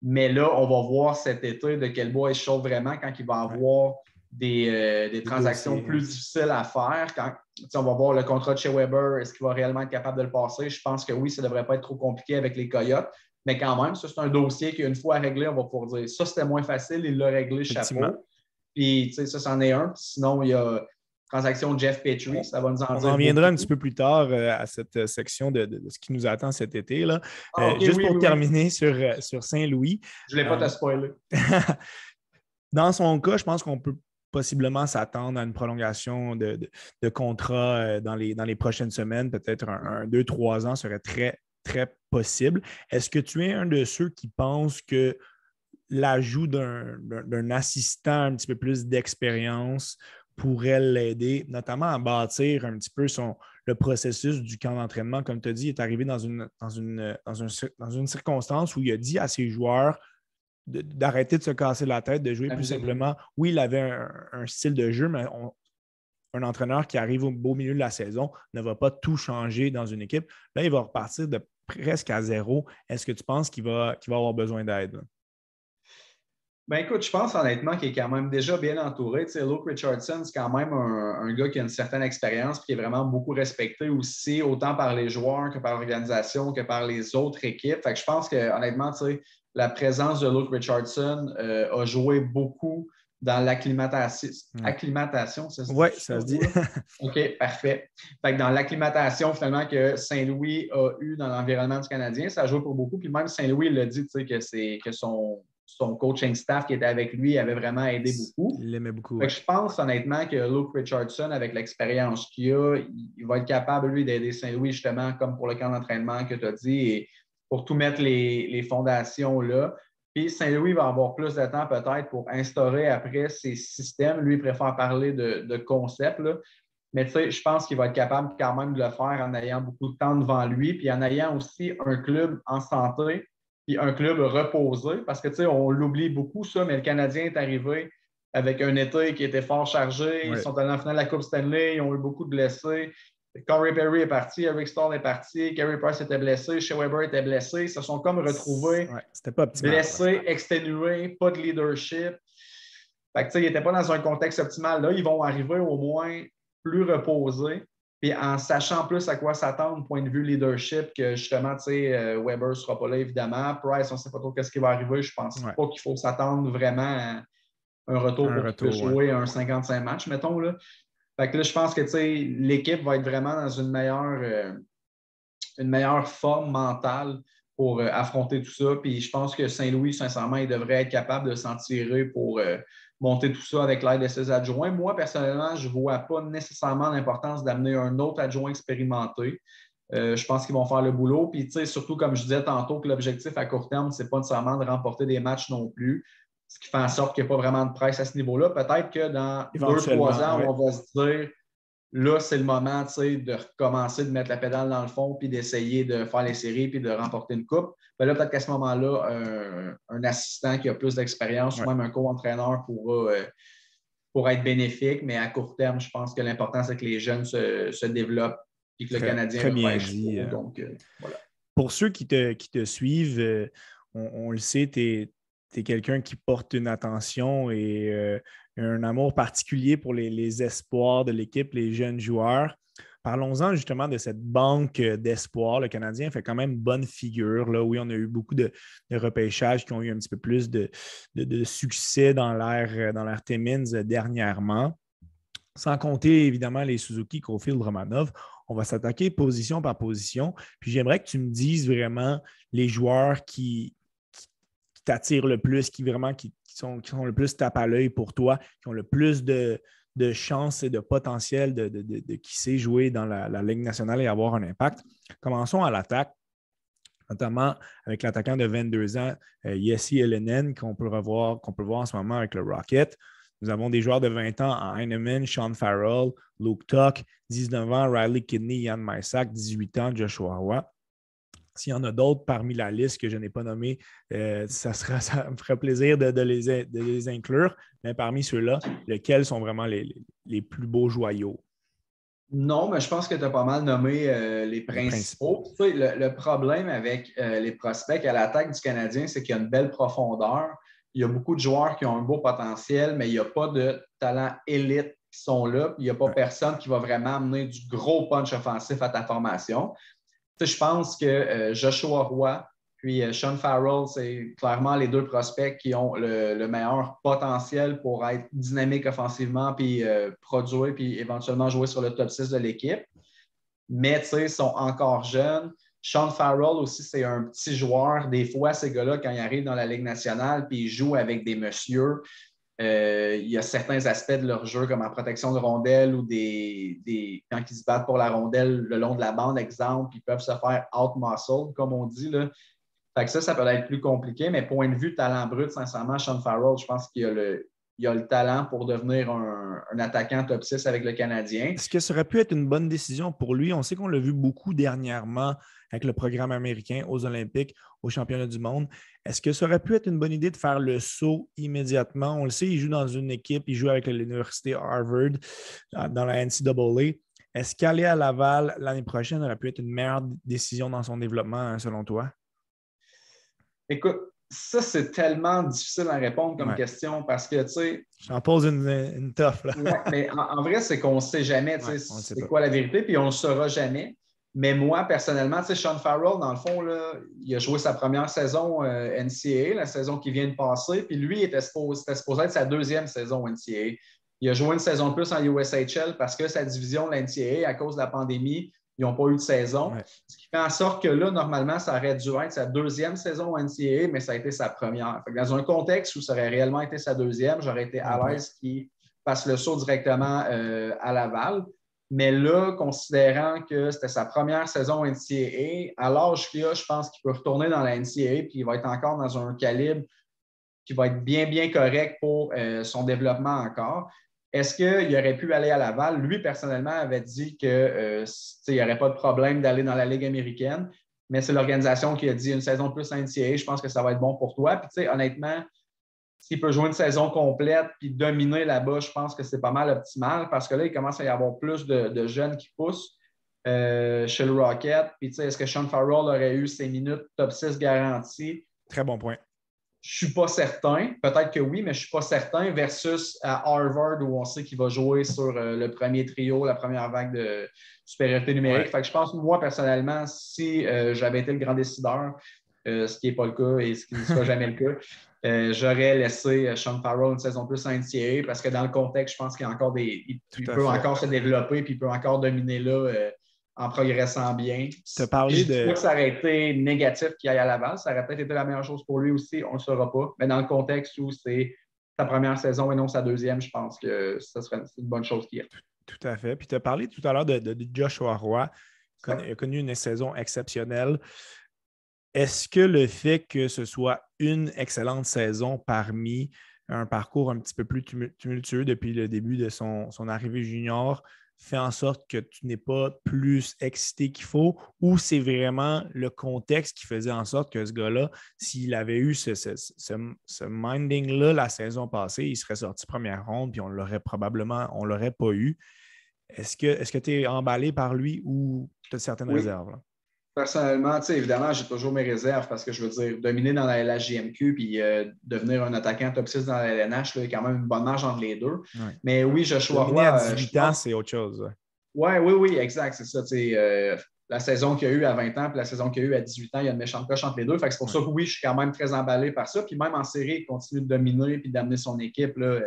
Mais là, on va voir cet été de quel bois il chauffe vraiment quand il va avoir des transactions plus difficiles à faire. Quand on va voir le contrat de chez Weber, est-ce qu'il va réellement être capable de le passer? Je pense que oui, ça ne devrait pas être trop compliqué avec les Coyotes. Mais quand même, ça, c'est un dossier qu'une fois réglé, on va pouvoir dire ça, c'était moins facile, il l'a réglé, chapeau. Puis, ça, c'en est un. Puis, sinon, il y a transaction de Jeff Petrie, ça va nous en dire. On en reviendra un petit peu plus tard à cette section de ce qui nous attend cet été. Là. Juste pour terminer sur Saint-Louis. Je ne voulais pas te spoiler. Dans son cas, je pense qu'on peut possiblement s'attendre à une prolongation de contrat dans les prochaines semaines. Peut-être un 2-3 ans serait très, très possible. Est-ce que tu es un de ceux qui pensent que l'ajout d'un assistant un petit peu plus d'expérience pourrait l'aider, notamment à bâtir un petit peu le processus du camp d'entraînement? Comme tu as dit, il est arrivé dans une circonstance où il a dit à ses joueurs d'arrêter de se casser la tête, de jouer plus simplement. Oui, il avait un style de jeu, mais un entraîneur qui arrive au beau milieu de la saison ne va pas tout changer dans une équipe. Là, il va repartir de presque à zéro. Est-ce que tu penses qu'il va avoir besoin d'aide? Ben écoute, je pense honnêtement qu'il est quand même déjà bien entouré. Tu sais, Luke Richardson, c'est quand même un gars qui a une certaine expérience et qui est vraiment beaucoup respecté aussi, autant par les joueurs que par l'organisation, que par les autres équipes. Fait que je pense que honnêtement, tu sais, la présence de Luke Richardson a joué beaucoup dans l'acclimatation. Oui, ça se dit. OK, parfait. Fait que dans l'acclimatation, finalement, que Saint-Louis a eu dans l'environnement du Canadien, ça a joué pour beaucoup. Puis même Saint-Louis l'a dit, tu sais, que son coaching staff qui était avec lui avait vraiment aidé beaucoup. Il l'aimait beaucoup. Je pense honnêtement que Luke Richardson, avec l'expérience qu'il a, il va être capable, lui, d'aider Saint-Louis, justement, comme pour le camp d'entraînement que tu as dit, et pour tout mettre les fondations là. Puis Saint-Louis va avoir plus de temps peut-être pour instaurer après ses systèmes. Lui, il préfère parler de concepts, là. Mais tu sais, je pense qu'il va être capable quand même de le faire en ayant beaucoup de temps devant lui, puis en ayant aussi un club en santé, puis un club reposé, parce que, tu sais, on l'oublie beaucoup, ça, mais le Canadien est arrivé avec un été qui était fort chargé. Ils sont allés en finale de la Coupe Stanley, ils ont eu beaucoup de blessés. Corey Perry est parti, Eric Staal est parti, Carey Price était blessé, Shea Weber était blessé. Ils se sont comme retrouvés blessés, exténués, pas de leadership. Fait que, tu sais, ils n'étaient pas dans un contexte optimal. Là, ils vont arriver au moins plus reposés. Puis en sachant plus à quoi s'attendre, point de vue leadership, que justement, tu sais, Weber ne sera pas là, évidemment. Price, on ne sait pas trop ce qui va arriver. Je pense pas qu'il faut s'attendre vraiment à un retour pour qu'il puisse jouer un 55 matchs, mettons. Là. Fait que là, je pense que, tu sais, l'équipe va être vraiment dans une meilleure forme mentale pour affronter tout ça. Puis je pense que Saint-Louis, sincèrement, il devrait être capable de s'en tirer pour monter tout ça avec l'aide de ses adjoints. Moi, personnellement, je ne vois pas nécessairement l'importance d'amener un autre adjoint expérimenté. Je pense qu'ils vont faire le boulot. Puis, tu sais, surtout, comme je disais tantôt, que l'objectif à court terme, ce n'est pas nécessairement de remporter des matchs non plus, ce qui fait en sorte qu'il n'y a pas vraiment de presse à ce niveau-là. Peut-être que dans 2-3 ans, on va se dire là, c'est le moment, tu sais, de recommencer de mettre la pédale dans le fond puis d'essayer de faire les séries puis de remporter une coupe. Ben là, peut-être qu'à ce moment-là, un assistant qui a plus d'expérience ou même un co-entraîneur pourra être bénéfique, mais à court terme, je pense que l'important, c'est que les jeunes se développent et que le Canadien très bien dit. Donc, voilà. Pour ceux qui te suivent, on le sait, tu es quelqu'un qui porte une attention et un amour particulier pour les espoirs de l'équipe, les jeunes joueurs. Parlons-en justement de cette banque d'espoir. Le Canadien fait quand même bonne figure. Là. Oui, on a eu beaucoup de repêchages qui ont eu un petit peu plus de succès dans l'ère Timmins dernièrement. Sans compter évidemment les Suzuki, Caulfield, Romanov. On va s'attaquer position par position. Puis j'aimerais que tu me dises vraiment les joueurs qui t'attirent le plus, qui sont le plus tape à l'œil pour toi, qui ont le plus de chances et de potentiel de qui sait jouer dans la Ligue nationale et avoir un impact. Commençons à l'attaque, notamment avec l'attaquant de 22 ans, Jesse Ylönen, qu'on peut voir en ce moment avec le Rocket. Nous avons des joueurs de 20 ans en Heinemann, Sean Farrell, Luke Tuch, 19 ans, Riley Kidney, Yann Mysak, 18 ans, Joshua Roy. S'il y en a d'autres parmi la liste que je n'ai pas nommée, ça me ferait plaisir de les inclure. Mais parmi ceux-là, lesquels sont vraiment les plus beaux joyaux? Non, mais je pense que tu as pas mal nommé les principaux. Tu sais, le problème avec les prospects à l'attaque du Canadien, c'est qu'il y a une belle profondeur. Il y a beaucoup de joueurs qui ont un beau potentiel, mais il n'y a pas de talent élite qui sont là. Il n'y a pas personne qui va vraiment amener du gros punch offensif à ta formation. Tu sais, je pense que Joshua Roy puis Sean Farrell, c'est clairement les deux prospects qui ont le meilleur potentiel pour être dynamique offensivement, puis produire, puis éventuellement jouer sur le top 6 de l'équipe. Mais tu sais, ils sont encore jeunes. Sean Farrell aussi, c'est un petit joueur. Des fois, ces gars-là, quand ils arrivent dans la Ligue nationale, puis ils jouent avec des messieurs, il y a certains aspects de leur jeu, comme en protection de rondelle ou quand ils se battent pour la rondelle le long de la bande, exemple, ils peuvent se faire out-muscle, comme on dit, là. Fait que ça peut être plus compliqué, mais point de vue talent brut, sincèrement, Sean Farrell, je pense qu'il a le talent pour devenir un attaquant top 6 avec le Canadien. Est-ce que ça aurait pu être une bonne décision pour lui? On sait qu'on l'a vu beaucoup dernièrement avec le programme américain aux Olympiques, aux championnats du monde. Est-ce que ça aurait pu être une bonne idée de faire le saut immédiatement? On le sait, il joue dans une équipe, il joue avec l'Université Harvard dans la NCAA. Est-ce qu'aller à Laval l'année prochaine aurait pu être une meilleure décision dans son développement, selon toi? Écoute, ça, c'est tellement difficile à répondre comme question parce que, tu sais... J'en pose une tough, là. Ouais, mais en vrai, c'est qu'on ne sait jamais, c'est quoi la vérité, puis on ne le saura jamais. Mais moi, personnellement, tu sais, Sean Farrell, dans le fond, là, il a joué sa première saison NCAA, la saison qui vient de passer, puis lui, c'était supposé être sa deuxième saison NCAA. Il a joué une saison de plus en USHL parce que sa division de la NCAA, à cause de la pandémie, ils n'ont pas eu de saison. Ouais. Ce qui fait en sorte que là, normalement, ça aurait dû être sa deuxième saison en NCAA, mais ça a été sa première. Fait que dans un contexte où ça aurait réellement été sa deuxième, j'aurais été à l'aise qu'il fasse le saut directement à Laval. Mais là, considérant que c'était sa première saison NCAA, à l'âge qu'il a, je pense qu'il peut retourner dans la NCAA puis il va être encore dans un calibre qui va être bien, bien correct pour son développement encore. Est-ce qu'il aurait pu aller à Laval? Lui, personnellement, avait dit qu'il n'y aurait pas de problème d'aller dans la Ligue américaine, mais c'est l'organisation qui a dit une saison de plus en NCAA, je pense que ça va être bon pour toi. Puis, tu sais, honnêtement, s'il peut jouer une saison complète puis dominer là-bas, je pense que c'est pas mal optimal parce que là, il commence à y avoir plus de jeunes qui poussent chez le Rocket. Puis, tu sais, est-ce que Sean Farrell aurait eu ses minutes top 6 garanties? Très bon point. Je ne suis pas certain. Peut-être que oui, mais je ne suis pas certain versus à Harvard où on sait qu'il va jouer sur le premier trio, la première vague de supériorité numérique. Ouais. Fait que je pense, moi, personnellement, si j'avais été le grand décideur, ce qui n'est pas le cas et ce qui ne sera jamais le cas, j'aurais laissé Sean Farrell une saison plus en NCAA parce que dans le contexte, je pense qu'il y a encore il peut encore se développer puis il peut encore dominer là en progressant bien. Tu as parlé de... que ça aurait été négatif qu'il aille à Laval. Ça aurait peut-être été la meilleure chose pour lui aussi, on ne le saura pas. Mais dans le contexte où c'est sa première saison et non sa deuxième, je pense que ça serait une bonne chose qu'il y ait. Tout à fait. Puis tu as parlé tout à l'heure de Joshua Roy, qui a connu une saison exceptionnelle. Est-ce que le fait que ce soit une excellente saison parmi un parcours un petit peu plus tumultueux depuis le début de son arrivée junior fait en sorte que tu n'es pas plus excité qu'il faut, ou c'est vraiment le contexte qui faisait en sorte que ce gars-là, s'il avait eu ce minding-là la saison passée, il serait sorti première ronde, puis on l'aurait pas eu. Est-ce que tu es emballé par lui ou tu as certaines réserves? Là? personnellement, évidemment, j'ai toujours mes réserves parce que je veux dire, dominer dans la LHJMQ puis devenir un attaquant top 6 dans la LNH, là, il y a quand même une bonne marge entre les deux. Ouais. Mais oui, Joshua Dominer à Roy, 18 ans, c'est autre chose. Oui, exact, c'est ça. La saison qu'il y a eu à 20 ans puis la saison qu'il y a eu à 18 ans, il y a une méchante coche entre les deux. Fait que c'est pour ça que oui, je suis quand même très emballé par ça. Puis même en série, il continue de dominer puis d'amener son équipe là,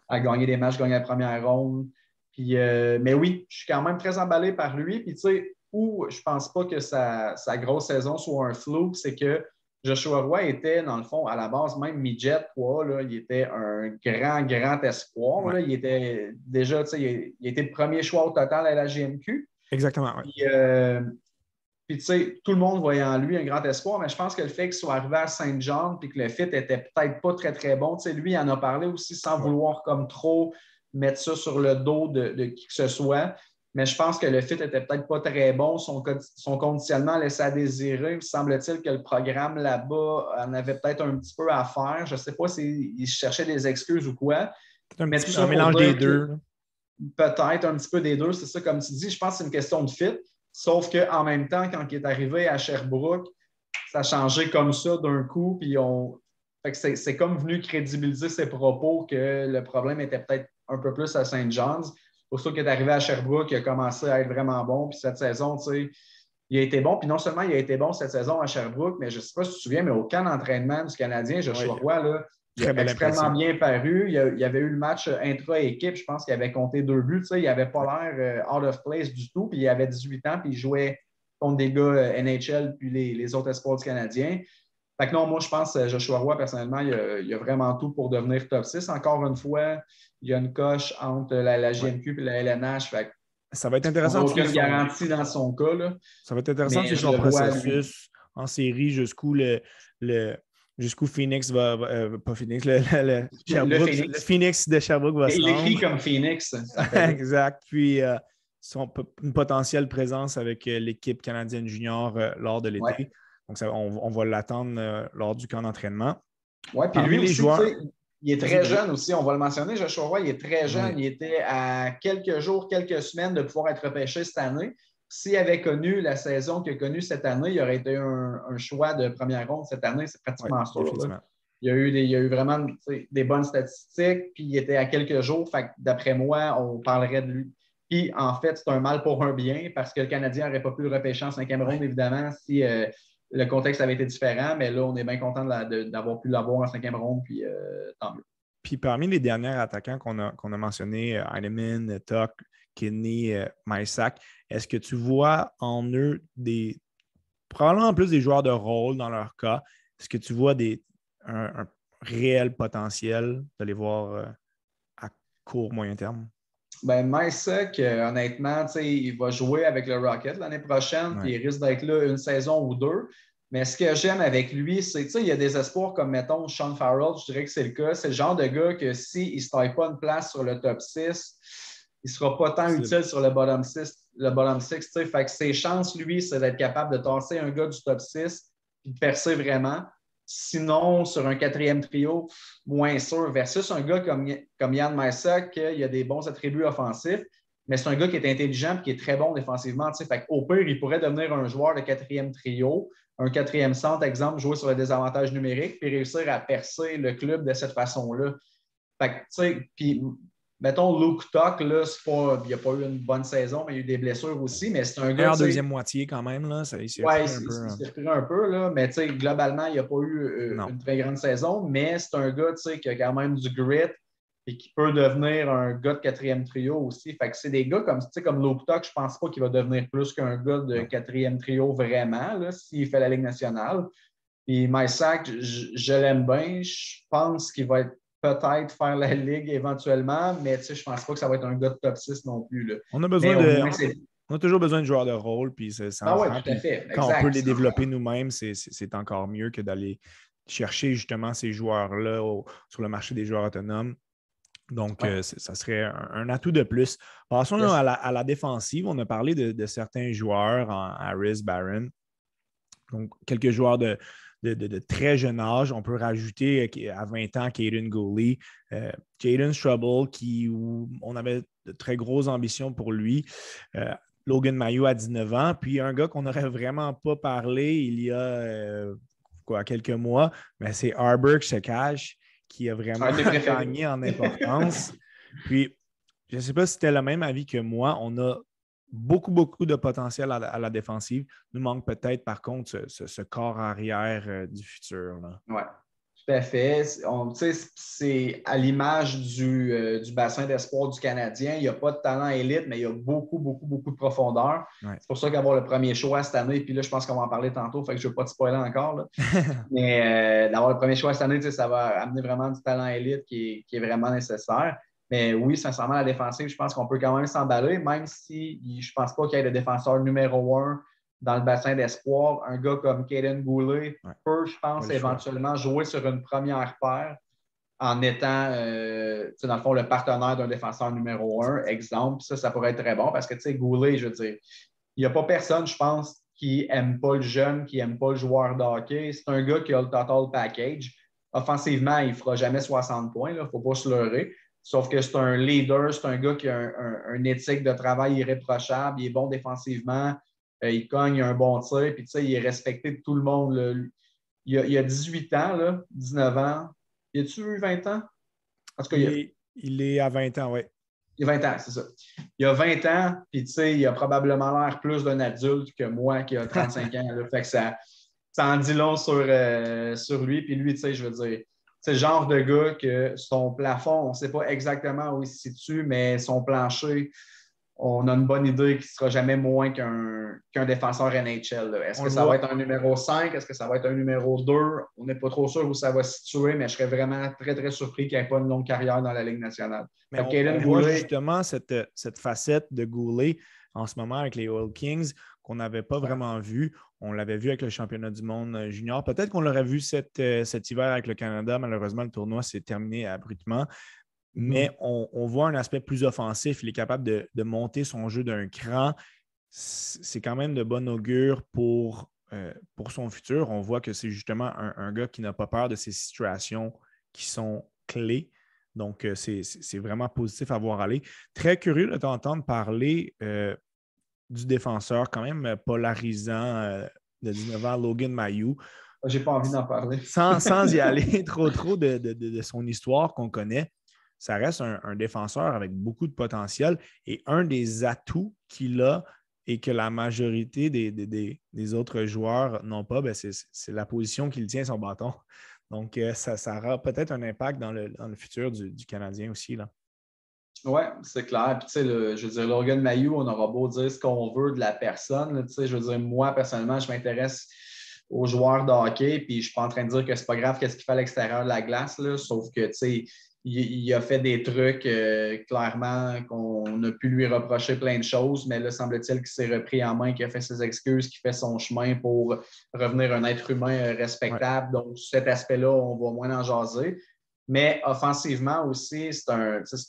à gagner des matchs, gagner la première ronde. Puis, mais oui, je suis quand même très emballé par lui. Puis, tu sais, où je pense pas que sa grosse saison soit un flou, c'est que Joshua Roy était, dans le fond, à la base, même midget 3, là, il était un grand espoir. Ouais. Là. Il était déjà, tu sais, il était le premier choix au total à la GMQ. Exactement, oui. Puis, tu sais, tout le monde voyait en lui un grand espoir, mais je pense que le fait qu'il soit arrivé à Saint-Jean puis que le fit était peut-être pas très bon, tu sais, lui, il en a parlé aussi sans vouloir comme trop mettre ça sur le dos de qui que ce soit. Mais je pense que le fit était peut-être pas très bon. Son conditionnement laissait à désirer. Il semble-t-il que le programme là-bas en avait peut-être un petit peu à faire. Je ne sais pas s'il cherchait des excuses ou quoi. Mais tout ça Un pour mélange des dire deux. peut-être un petit peu des deux, c'est ça, comme tu dis. Je pense que c'est une question de fit. Sauf qu'en même temps, quand il est arrivé à Sherbrooke, ça a changé comme ça d'un coup. Puis fait que c'est comme venu crédibiliser ses propos que le problème était peut-être un peu plus à Saint John's. Pour ça qu'il est arrivé à Sherbrooke, il a commencé à être vraiment bon. Puis cette saison, tu sais, il a été bon. Puis non seulement il a été bon cette saison à Sherbrooke, mais je ne sais pas si tu te souviens, mais au camp d'entraînement du Canadien, Joshua Roy, là, il a extrêmement bien paru. Il y avait eu le match intra-équipe. Je pense qu'il avait compté 2 buts. Tu sais, il n'avait pas l'air out of place du tout. Puis il avait 18 ans, puis il jouait contre des gars NHL puis les autres espoirs du Canadien. Fait que non, moi, je pense que Joshua Roy, personnellement, il a vraiment tout pour devenir top 6. Encore une fois, il y a une coche entre la GMQ et la LNH. Fait que ça va être on n'a intéressant de suivre aucune garantie dans son cas. Là. Ça va être intéressant de Mais suivre je son le vois, lui. processus en série jusqu'où Phoenix va. Pas Phoenix, Sherbrooke, Phoenix. le Phoenix de Sherbrooke va se Il écrit rendre. comme Phoenix. Exact. Puis une potentielle présence avec l'équipe canadienne junior lors de l'été. Ouais. Donc, on va l'attendre lors du camp d'entraînement. Oui, puis Parmi lui les aussi, joueurs, tu sais, il est très jeune aussi, on va le mentionner, Joshua Roy, il est très jeune. Oui. Il était à quelques jours, quelques semaines de pouvoir être repêché cette année. S'il avait connu la saison qu'il a connue cette année, il aurait été un choix de première ronde cette année, c'est pratiquement sûr. Là. Il y a eu vraiment des bonnes statistiques, puis il était à quelques jours. Fait que, d'après moi, on parlerait de lui. Puis, en fait, c'est un mal pour un bien, parce que le Canadien n'aurait pas pu le repêcher en 5e ronde, évidemment, si le contexte avait été différent, mais là, on est bien content d'avoir pu l'avoir en 5e ronde, puis tant mieux. Puis parmi les derniers attaquants qu'on a mentionnés, Heinemann, Tuck, Kidney, Mysak, est-ce que tu vois en eux probablement plus des joueurs de rôle dans leur cas, est-ce que tu vois un réel potentiel de les voir à court, moyen terme? Ben, Mysak, honnêtement, il va jouer avec le Rocket l'année prochaine, puis il risque d'être là une saison ou deux. Mais ce que j'aime avec lui, c'est qu'il y a des espoirs comme, mettons, Sean Farrell, je dirais que c'est le cas. C'est le genre de gars que s'il ne se taille pas une place sur le top 6, il ne sera pas tant utile sur le bottom 6. Fait que ses chances, lui, c'est d'être capable de tasser un gars du top 6 et de percer vraiment. Sinon, sur un 4e trio, moins sûr, versus un gars comme Yann Mysak, il a des bons attributs offensifs, mais c'est un gars qui est intelligent et qui est très bon défensivement. Fait au pire, il pourrait devenir un joueur de 4e trio, un 4e centre, exemple, jouer sur le désavantage numérique, puis réussir à percer le club de cette façon-là. Puis, mettons, Luke Tuck, là, il n'a pas eu une bonne saison, mais il y a eu des blessures aussi, mais c'est un gars. Deuxième moitié quand même, là, il s'est repris un peu, là, mais globalement, il n'a pas eu une très grande saison, mais c'est un gars qui a quand même du grit et qui peut devenir un gars de 4e trio aussi. Fait que c'est des gars comme Luke Tuck, je ne pense pas qu'il va devenir plus qu'un gars de 4e trio vraiment, là, s'il fait la Ligue nationale. Puis Mysak, je l'aime bien. Je pense qu'il va peut-être faire la Ligue éventuellement, mais je ne pense pas que ça va être un gars de top 6 non plus. Là. On a toujours besoin de joueurs de rôle, puis tout à fait. Quand on peut les développer nous-mêmes, c'est encore mieux que d'aller chercher justement ces joueurs-là sur le marché des joueurs autonomes. Donc, ça serait un atout de plus. Passons à la défensive. On a parlé de certains joueurs, Harris, Barron. Donc, quelques joueurs de très jeune âge. On peut rajouter à 20 ans Caden Gooley, Jayden Struble, on avait de très grosses ambitions pour lui. Logan Mayo à 19 ans. Puis un gars qu'on n'aurait vraiment pas parlé il y a quelques mois, mais c'est Arbor Sekaj qui a vraiment Un de mes préférés. gagné en importance. Puis, je ne sais pas si c'était le même avis que moi. On a beaucoup, beaucoup de potentiel à la défensive. Nous manque peut-être, par contre, ce corps arrière du futur. Oui, tout à fait. C'est à l'image du bassin d'espoir du Canadien. Il n'y a pas de talent élite, mais il y a beaucoup, beaucoup, beaucoup de profondeur. Ouais. C'est pour ça qu'avoir le premier choix cette année, puis là, je pense qu'on va en parler tantôt, fait que je ne veux pas te spoiler encore. Là. Mais d'avoir le premier choix cette année, ça va amener vraiment du talent élite qui est vraiment nécessaire. Mais oui, sincèrement, la défensive, je pense qu'on peut quand même s'emballer, même si je ne pense pas qu'il y ait le défenseur numéro 1 dans le bassin d'espoir. Un gars comme Kaden Goulet peut, je pense, éventuellement jouer sur une première paire en étant, dans le fond, le partenaire d'un défenseur numéro 1, exemple. Ça pourrait être très bon parce que, tu sais, Goulet, je veux dire, il n'y a pas personne, je pense, qui n'aime pas le jeune, qui n'aime pas le joueur de hockey. C'est un gars qui a le total package. Offensivement, il ne fera jamais 60 points, il ne faut pas se leurrer. Sauf que c'est un leader, c'est un gars qui a une éthique de travail irréprochable, il est bon défensivement, il cogne, il a un bon tir, puis tu sais, il est respecté de tout le monde. Là. Il a 18 ans, là, 19 ans. Y a-tu eu 20 ans? En tout cas, il est à 20 ans, oui. Il a 20 ans, c'est ça. Il a 20 ans, puis tu sais, il a probablement l'air plus d'un adulte que moi qui a 35 ans. Là. Fait que ça en dit long sur lui. Puis lui, tu sais, je veux dire, c'est le genre de gars que son plafond, on ne sait pas exactement où il se situe, mais son plancher, on a une bonne idée qu'il ne sera jamais moins qu'un défenseur NHL. Là. Est-ce que ça va être un numéro 5? Est-ce que ça va être un numéro 2? On n'est pas trop sûr où ça va se situer, mais je serais vraiment très, très surpris qu'il n'y ait pas une longue carrière dans la Ligue nationale. Mais on voit justement cette facette de Goulet en ce moment avec les Oil Kings qu'on n'avait pas vraiment vu. On l'avait vu avec le championnat du monde junior. Peut-être qu'on l'aurait vu cet hiver avec le Canada. Malheureusement, le tournoi s'est terminé abruptement. Mais on voit un aspect plus offensif. Il est capable de monter son jeu d'un cran. C'est quand même de bon augure pour son futur. On voit que c'est justement un gars qui n'a pas peur de ces situations qui sont clés. Donc, c'est vraiment positif à voir aller. Très curieux de t'entendre parler du défenseur quand même polarisant de 19 ans, Logan Mayo. J'ai pas envie d'en parler. Sans y aller trop de son histoire qu'on connaît. Ça reste un défenseur avec beaucoup de potentiel et un des atouts qu'il a et que la majorité des autres joueurs n'ont pas, c'est la position qu'il tient son bâton. Donc, ça aura peut-être un impact dans le futur du Canadien aussi. Oui, c'est clair. Puis, tu sais, je veux dire, Logan Mayo, on aura beau dire ce qu'on veut de la personne. Tu sais, je veux dire, moi, personnellement, je m'intéresse aux joueurs de hockey, puis je ne suis pas en train de dire que c'est pas grave qu'est-ce qu'il fait à l'extérieur de la glace, là, sauf que, tu sais, il a fait des trucs clairement qu'on a pu lui reprocher plein de choses, mais là, semble-t-il qu'il s'est repris en main, qu'il a fait ses excuses, qu'il fait son chemin pour revenir un être humain respectable. Ouais. Donc, cet aspect-là, on va moins en jaser. Mais offensivement aussi, c'est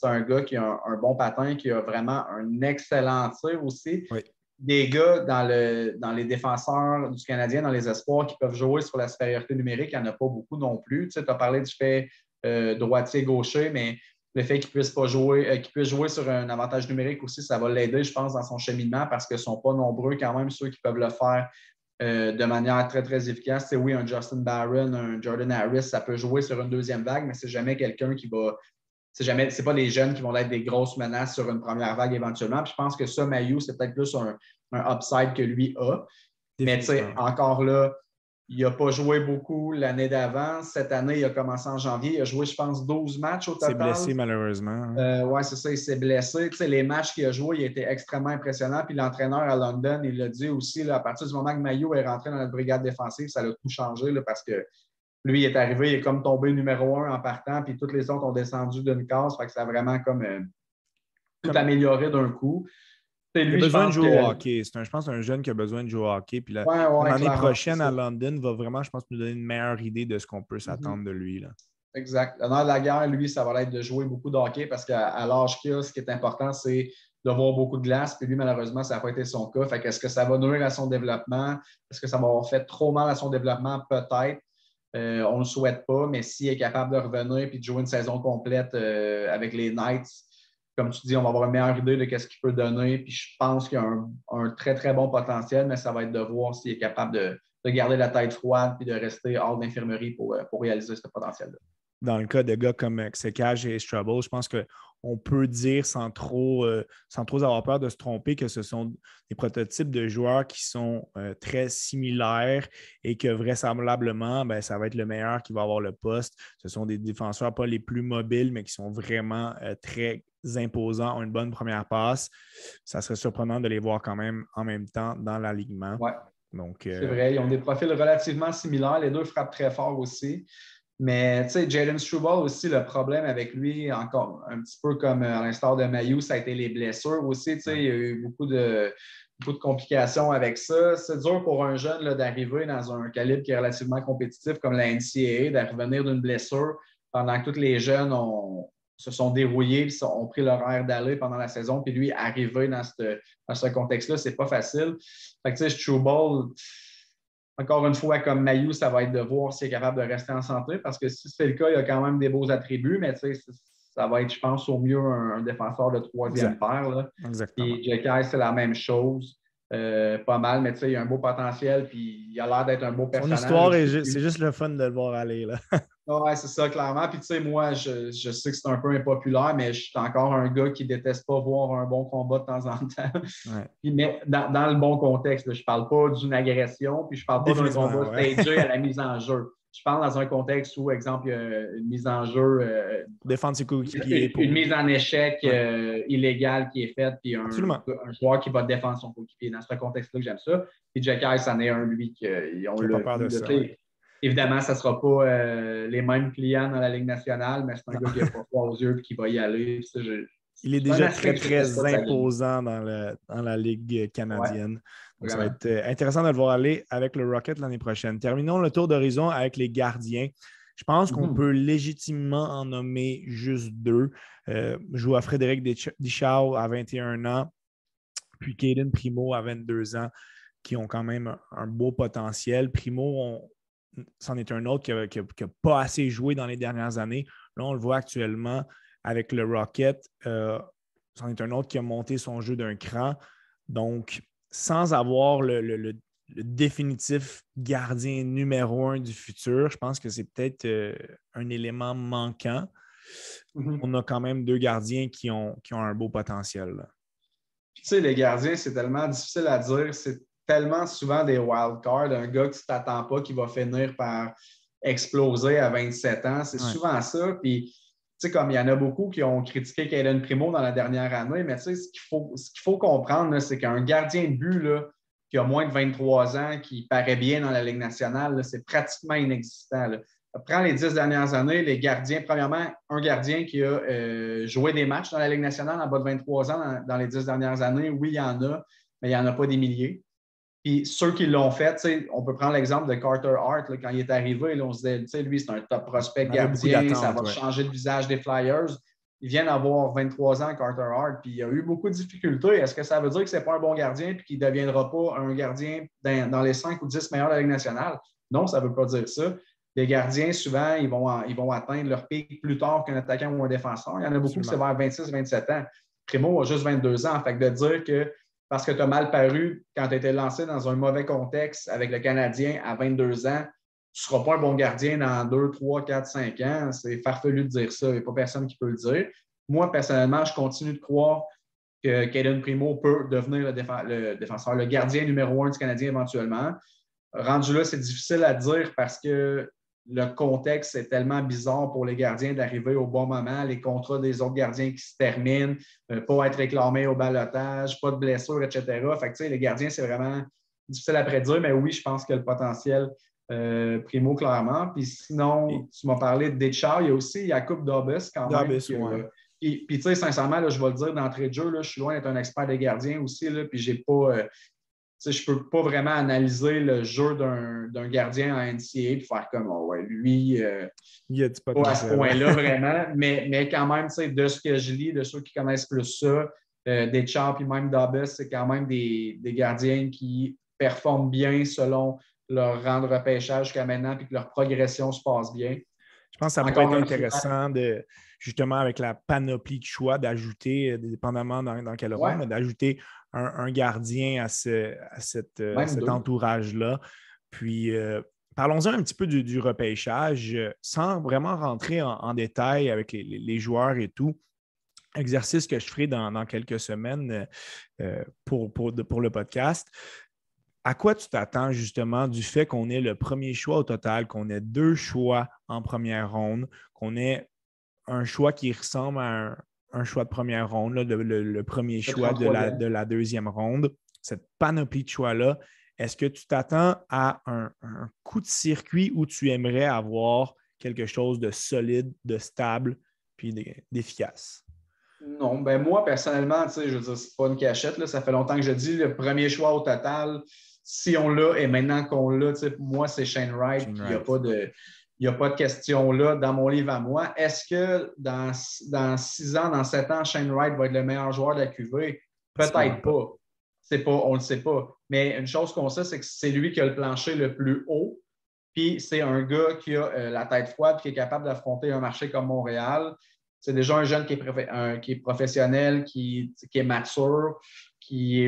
un gars qui a un bon patin, qui a vraiment un excellent tir aussi. Oui. Des gars dans les défenseurs du Canadien, dans les espoirs, qui peuvent jouer sur la supériorité numérique, il n'y en a pas beaucoup non plus. Tu sais, as parlé du fait droitier-gaucher, mais le fait qu'il puisse jouer sur un avantage numérique aussi, ça va l'aider, je pense, dans son cheminement parce qu'ils ne sont pas nombreux quand même, ceux qui peuvent le faire de manière très, très efficace. C'est oui, un Justin Barron, un Jordan Harris, ça peut jouer sur une deuxième vague, mais c'est jamais quelqu'un qui va... C'est pas les jeunes qui vont être des grosses menaces sur une première vague éventuellement. Puis je pense que ça, Mayo, c'est peut-être plus un upside que lui a. Mais tu sais, encore là, il n'a pas joué beaucoup l'année d'avant. Cette année, il a commencé en janvier. Il a joué, je pense, 12 matchs au total. Il s'est blessé, malheureusement. Oui, c'est ça, il s'est blessé. Tu sais, les matchs qu'il a joués, il était extrêmement impressionnant. Puis l'entraîneur à London, il l'a dit aussi, là, à partir du moment que Mayo est rentré dans notre brigade défensive, ça a tout changé là, parce que lui, il est arrivé, il est comme tombé numéro 1 en partant, puis toutes les autres ont descendu d'une case. Fait que ça a vraiment comme tout amélioré d'un coup. Lui, il a besoin de jouer au hockey. Je pense que c'est un jeune qui a besoin de jouer au hockey. Puis l'année prochaine à London va vraiment, je pense, nous donner une meilleure idée de ce qu'on peut s'attendre de lui. Là. Exact. L'honneur de la guerre, lui, ça va être de jouer beaucoup de hockey parce qu'à l'âge qu'il a, ce qui est important, c'est de voir beaucoup de glace. Puis lui, malheureusement, ça n'a pas été son cas. Fait qu'est-ce que ça va nuire à son développement? Est-ce que ça va avoir fait trop mal à son développement? Peut-être. On ne le souhaite pas, mais s'il est capable de revenir et de jouer une saison complète avec les Knights, comme tu dis, on va avoir une meilleure idée de ce qu'il peut donner. Puis je pense qu'il y a un très, très bon potentiel, mais ça va être de voir s'il est capable de garder la tête froide et de rester hors d'infirmerie pour réaliser ce potentiel-là. Dans le cas de gars comme Sekaj et Strubble, je pense qu'on peut dire sans trop avoir peur de se tromper que ce sont des prototypes de joueurs qui sont très similaires et que vraisemblablement, ça va être le meilleur qui va avoir le poste. Ce sont des défenseurs pas les plus mobiles, mais qui sont vraiment très imposants, ont une bonne première passe. Ça serait surprenant de les voir quand même en même temps dans l'alignement. Ouais. Donc, c'est vrai, ils ont des profils relativement similaires. Les deux frappent très fort aussi. Mais tu sais, Jayden Struble aussi, le problème avec lui, encore un petit peu comme à l'instar de Mailloux, ça a été les blessures aussi. Tu sais, il y a eu beaucoup de complications avec ça. C'est dur pour un jeune là, d'arriver dans un calibre qui est relativement compétitif comme la NCAA, de revenir d'une blessure pendant que tous les jeunes se sont dérouillés et ont pris leur air d'aller pendant la saison. Puis lui, arriver dans ce contexte-là, c'est pas facile. Fait que tu sais, Struble, encore une fois, comme Mailloux, ça va être de voir s'il est capable de rester en santé parce que si c'est le cas, il a quand même des beaux attributs, mais ça va être, je pense, au mieux un défenseur de troisième paire. Là. Exactement. Et Jekai, c'est la même chose. Pas mal, mais il a un beau potentiel puis il a l'air d'être un beau personnage. Son histoire, c'est juste le fun de le voir aller. Là. Oui, c'est ça, clairement. Puis, tu sais, moi, je sais que c'est un peu impopulaire, mais je suis encore un gars qui déteste pas voir un bon combat de temps en temps. Ouais. Puis, mais dans le bon contexte, là, je parle pas d'une agression, puis je parle pas d'un combat stagé à la mise en jeu. Je parle dans un contexte où, exemple, il y a une mise en jeu. Défendre ses coéquipiers. Une mise en échec illégale qui est faite, puis un joueur qui va défendre son coéquipier. Dans ce contexte-là que j'aime ça. Puis, Jekai, c'en est un, lui, qui ont pas peur de ça. Évidemment, ça ne sera pas les mêmes clients dans la Ligue nationale, mais c'est un gars qui n'a pas froid aux yeux et qui va y aller. Il est déjà très, très imposant dans la Ligue canadienne. Ouais, donc, ça va être intéressant de le voir aller avec le Rocket l'année prochaine. Terminons le tour d'horizon avec les gardiens. Je pense qu'on peut légitimement en nommer juste deux. Je vois Frédéric Dichau à 21 ans, puis Caden Primo à 22 ans, qui ont quand même un beau potentiel. Primo, c'en est un autre qui n'a pas assez joué dans les dernières années. Là, on le voit actuellement avec le Rocket. C'en est un autre qui a monté son jeu d'un cran. Donc, sans avoir le définitif gardien numéro 1 du futur, je pense que c'est peut-être un élément manquant. On a quand même deux gardiens qui ont un beau potentiel. Là. Tu sais, les gardiens, c'est tellement difficile à dire. C'est tellement souvent des wildcards, un gars que tu ne t'attends pas qui va finir par exploser à 27 ans. C'est souvent ça. Puis, tu sais, comme il y en a beaucoup qui ont critiqué Caden Primo dans la dernière année, mais tu sais, ce qu'il faut comprendre, c'est qu'un gardien de but là, qui a moins de 23 ans, qui paraît bien dans la Ligue nationale, là, c'est pratiquement inexistant. Là. Prends les 10 dernières années, les gardiens, premièrement, un gardien qui a joué des matchs dans la Ligue nationale en bas de 23 ans dans les 10 dernières années, oui, il y en a, mais il n'y en a pas des milliers. Puis ceux qui l'ont fait, on peut prendre l'exemple de Carter Hart, là, quand il est arrivé, là, on se disait, lui, c'est un top prospect gardien, ça va changer le visage des Flyers. Il vient d'avoir 23 ans, Carter Hart, puis il a eu beaucoup de difficultés. Est-ce que ça veut dire que ce n'est pas un bon gardien et qu'il ne deviendra pas un gardien dans les 5 ou 10 meilleurs de la Ligue nationale? Non, ça ne veut pas dire ça. Les gardiens, souvent, ils vont atteindre leur pic plus tard qu'un attaquant ou un défenseur. Il y en a beaucoup qui c'est vers 26-27 ans. Primo a juste 22 ans. Fait que de dire que parce que tu as mal paru quand tu as été lancé dans un mauvais contexte avec le Canadien à 22 ans, tu ne seras pas un bon gardien dans 2, 3, 4, 5 ans. C'est farfelu de dire ça. Il n'y a pas personne qui peut le dire. Moi, personnellement, je continue de croire que Caden Primo peut devenir le défenseur, le gardien numéro 1 du Canadien éventuellement. Rendu là, c'est difficile à dire parce que le contexte est tellement bizarre pour les gardiens d'arriver au bon moment, les contrats des autres gardiens qui se terminent, pas être réclamés au balotage, pas de blessures, etc. Fait que, les gardiens, c'est vraiment difficile à prédire, mais oui, je pense que le potentiel Primo, clairement. Puis sinon, tu m'as parlé de Deschamps, il y a aussi Jakub Dobes quand même. Puis tu sais, sincèrement, là, je vais le dire d'entrée de jeu, là, je suis loin d'être un expert des gardiens aussi, là, puis j'ai pas... je ne peux pas vraiment analyser le jeu d'un gardien en NCAA et faire comme lui, il a du pas à ce point-là vraiment, mais quand même, de ce que je lis, de ceux qui connaissent plus ça, Deschamps et même Dobes, c'est quand même des gardiens qui performent bien selon leur rang de repêchage jusqu'à maintenant et que leur progression se passe bien. Je pense que ça pourrait Encore être un choix. intéressant de, justement, avec la panoplie de choix, d'ajouter, dépendamment dans quelle ronde, Ouais, mais d'ajouter un gardien à même cet deux. entourage-là. Puis, parlons-en un petit peu du repêchage, sans vraiment rentrer en détail avec les joueurs et tout. Exercice que je ferai dans quelques semaines pour le podcast. À quoi tu t'attends justement du fait qu'on ait le premier choix au total, qu'on ait 2 choix en première ronde, qu'on ait un choix qui ressemble à un choix de première ronde, là, le premier Le choix 33e. de la deuxième ronde, cette panoplie de choix-là, est-ce que tu t'attends à un coup de circuit où tu aimerais avoir quelque chose de solide, de stable, puis d'efficace? Non, ben moi, personnellement, tu sais, je veux dire, c'est pas une cachette, là, ça fait longtemps que je dis le premier choix au total, si on l'a et maintenant qu'on l'a, tu sais, pour moi, c'est Shane Wright, Shane puis Wright. il y a pas de question là dans mon livre à moi. Est-ce que dans 6 ans, dans 7 ans, Shane Wright va être le meilleur joueur de la QV? Possiblement Peut-être pas. pas. C'est pas, on le sait pas. Mais une chose qu'on sait, c'est que c'est lui qui a le plancher le plus haut. Puis c'est un gars qui a la tête froide, qui est capable d'affronter un marché comme Montréal. C'est déjà un jeune qui est professionnel, qui est mature, qui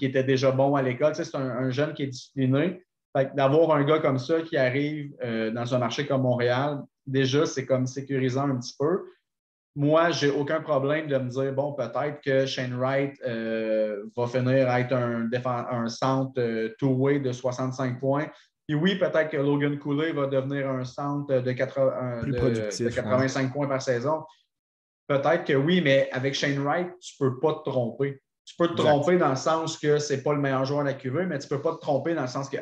était déjà bon à l'école. C'est un jeune qui est discipliné. D'avoir un gars comme ça qui arrive dans un marché comme Montréal, déjà, c'est comme sécurisant un petit peu. Moi, j'ai aucun problème de me dire, bon, peut-être que Shane Wright va finir à être un centre two-way de 65 points. Puis oui, peut-être que Logan Cooley va devenir un centre Plus de productif, ouais. 85 points par saison. Peut-être que oui, mais avec Shane Wright, tu ne peux pas te tromper. Tu peux te Exact. tromper dans le sens que ce n'est pas le meilleur joueur de la QV, mais tu ne peux pas te tromper dans le sens que,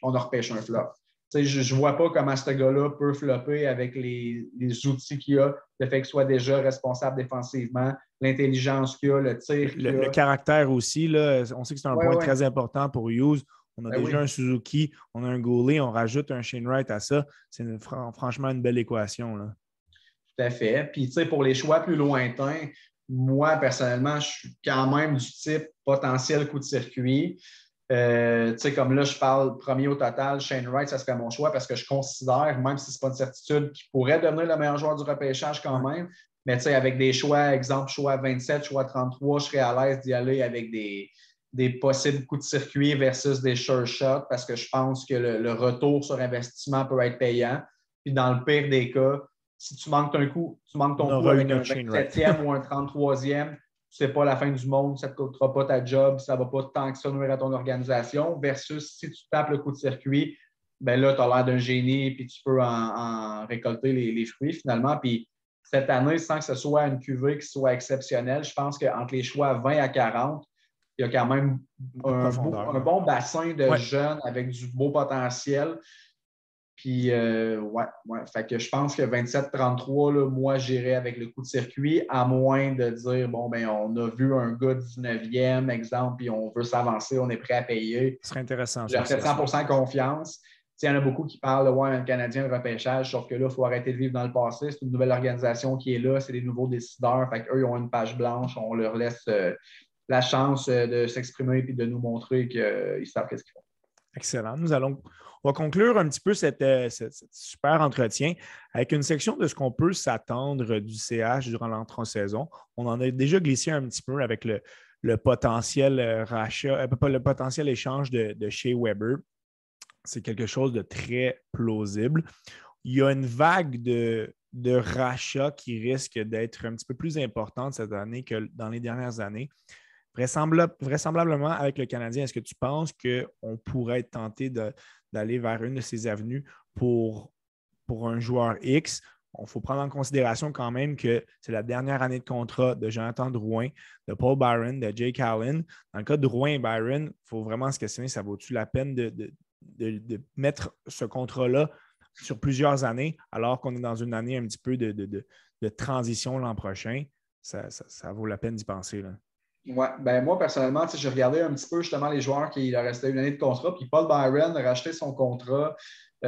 on a repêché un flop. Je ne vois pas comment ce gars-là peut flopper avec les outils qu'il a, le fait qu'il soit déjà responsable défensivement, l'intelligence qu'il a, le tir qu'il Le a. caractère aussi, là, on sait que c'est un Oui, point oui. très important pour Hughes. On a Ben déjà oui. un Suzuki, on a un Goulet, on rajoute un Shane Wright à ça. C'est franchement une belle équation, là. Tout à fait. Puis, tu sais, pour les choix plus lointains, moi, personnellement, je suis quand même du type potentiel coup de circuit. Tu sais, comme là, je parle premier au total, Shane Wright, ça serait mon choix parce que je considère, même si ce n'est pas une certitude, qu'il pourrait devenir le meilleur joueur du repêchage quand Ouais. même. Mais tu sais, avec des choix, exemple, choix 27, choix 33, je serais à l'aise d'y aller avec des possibles coups de circuit versus des sure shots parce que je pense que le retour sur investissement peut être payant. Puis dans le pire des cas, si tu manques un coup, tu manques On ton coup aura avec une un autre Shane Wright. 27e ou un 33e, c'est pas la fin du monde, ça ne te coûtera pas ta job, ça ne va pas tant que ça nuire à ton organisation, versus si tu tapes le coup de circuit, ben là, tu as l'air d'un génie puis tu peux en récolter les fruits finalement. Puis cette année, sans que ce soit une cuvée qui soit exceptionnelle, je pense qu'entre les choix 20 à 40, il y a quand même Beaucoup de profondeur, un là. bon bassin de Ouais, jeunes avec du beau potentiel. Puis, ouais. Fait que je pense que 27-33, là, moi, j'irais avec le coup de circuit, à moins de dire, bon, ben on a vu un gars 19e, exemple, puis on veut s'avancer, on est prêt à payer. ce serait intéressant Je leur sur fais ça, ça. 100% confiance. Il y en a beaucoup qui parlent de ouais, un Canadien, le repêchage, sauf que là, il faut arrêter de vivre dans le passé. C'est une nouvelle organisation qui est là, c'est des nouveaux décideurs. Fait qu'eux, ils ont une page blanche, on leur laisse la chance de s'exprimer et de nous montrer qu'ils savent ce qu'ils font. Excellent. On va conclure un petit peu cet super entretien avec une section de ce qu'on peut s'attendre du CH durant l'entre-saison. On en a déjà glissé un petit peu avec le potentiel rachat, pas le potentiel échange de Shea Weber. C'est quelque chose de très plausible. Il y a une vague de rachats qui risque d'être un petit peu plus importante cette année que dans les dernières années. Vraisemblablement, avec le Canadien, est-ce que tu penses qu'on pourrait être tenté d'aller vers une de ces avenues pour un joueur X? Il faut prendre en considération quand même que c'est la dernière année de contrat de Jonathan Drouin, de Paul Byron, de Jake Allen. Dans le cas de Drouin et Byron, il faut vraiment se questionner, ça vaut-tu la peine de mettre ce contrat-là sur plusieurs années, alors qu'on est dans une année un petit peu de transition l'an prochain? Ça vaut la peine d'y penser, là. Ouais, ben moi, personnellement, j'ai regardé un petit peu justement les joueurs qui leur restaient une année de contrat. Puis Paul Byron a racheté son contrat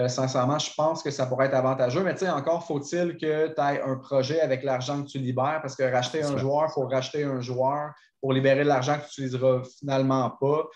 Sincèrement, je pense que ça pourrait être avantageux. Mais tu sais, encore faut-il que tu aies un projet avec l'argent que tu libères, parce que racheter un joueur, il faut racheter un joueur pour libérer de l'argent que tu n'utiliseras finalement pas.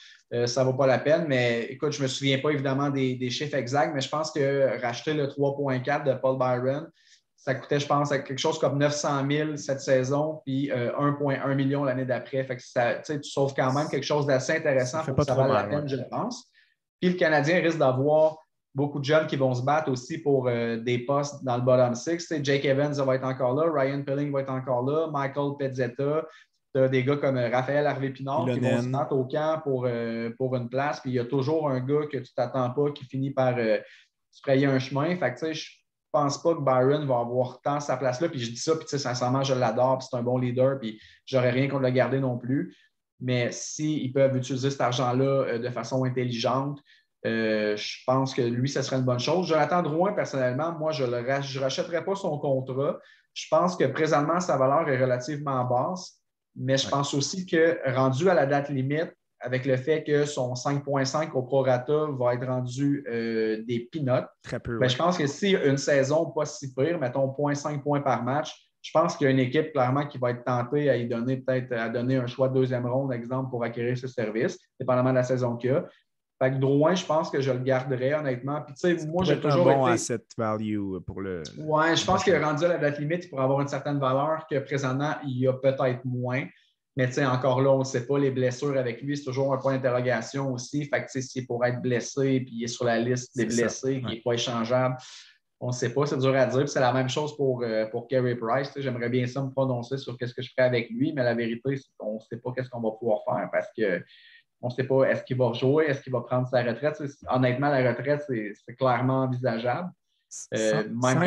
Ça ne vaut pas la peine. Mais écoute, je ne me souviens pas évidemment des chiffres exacts, mais je pense que racheter le 3,4 de Paul Byron, ça coûtait, je pense, quelque chose comme 900 000 cette saison, puis 1,1 million l'année d'après. Fait que ça, tu sauves quand même quelque chose d'assez intéressant pour que ça vaille la peine, je pense. Puis le Canadien risque d'avoir beaucoup de jeunes qui vont se battre aussi pour des postes dans le bottom six. Jake Evans va être encore là, Ryan Pilling va être encore là, Michael Pezzetta. Tu as des gars comme Raphaël Harvey-Pinard qui vont se battre au camp pour une place. Puis il y a toujours un gars que tu ne t'attends pas qui finit par se frayer un chemin. Fait que je ne pense pas que Byron va avoir tant sa place-là. Puis je dis ça, puis sincèrement, je l'adore, puis c'est un bon leader, puis j'aurais rien contre le garder non plus. Mais s'ils peuvent utiliser cet argent-là de façon intelligente, je pense que lui, ce serait une bonne chose. Jonathan Drouin, personnellement, moi, je ne rachèterais pas son contrat. Je pense que présentement, sa valeur est relativement basse, mais je pense aussi que rendu à la date limite, avec le fait que son 5,5 au prorata va être rendu des peanuts, très peu, je pense que si une saison pas si pire, mettons 0,5 points par match, je pense qu'il y a une équipe clairement qui va être tentée à y donner peut-être à donner un choix de deuxième ronde, exemple, pour acquérir ce service, dépendamment de la saison qu'il y a. Fait que Drouin, je pense que je le garderais, honnêtement. Puis, tu sais, moi, j'ai toujours un bon été. asset value pour le. Ouais, je pense que rendu à la date limite, il pourrait avoir une certaine valeur que présentement, il y a peut-être moins. Mais, tu sais, encore là, on ne sait pas. Les blessures avec lui, c'est toujours un point d'interrogation aussi. Fait que, tu sais, s'il pourrait être blessé puis il est sur la liste des blessés, qui n'est pas échangeable, on ne sait pas. C'est dur à dire. Puis c'est la même chose pour Carey Price. Tu sais, j'aimerais bien ça me prononcer sur qu'est-ce que je ferais avec lui, mais la vérité, c'est qu'on ne sait pas qu'est-ce qu'on va pouvoir faire parce que. On ne sait pas, est-ce qu'il va rejouer, est-ce qu'il va prendre sa retraite? Honnêtement, la retraite, c'est clairement envisageable. Sans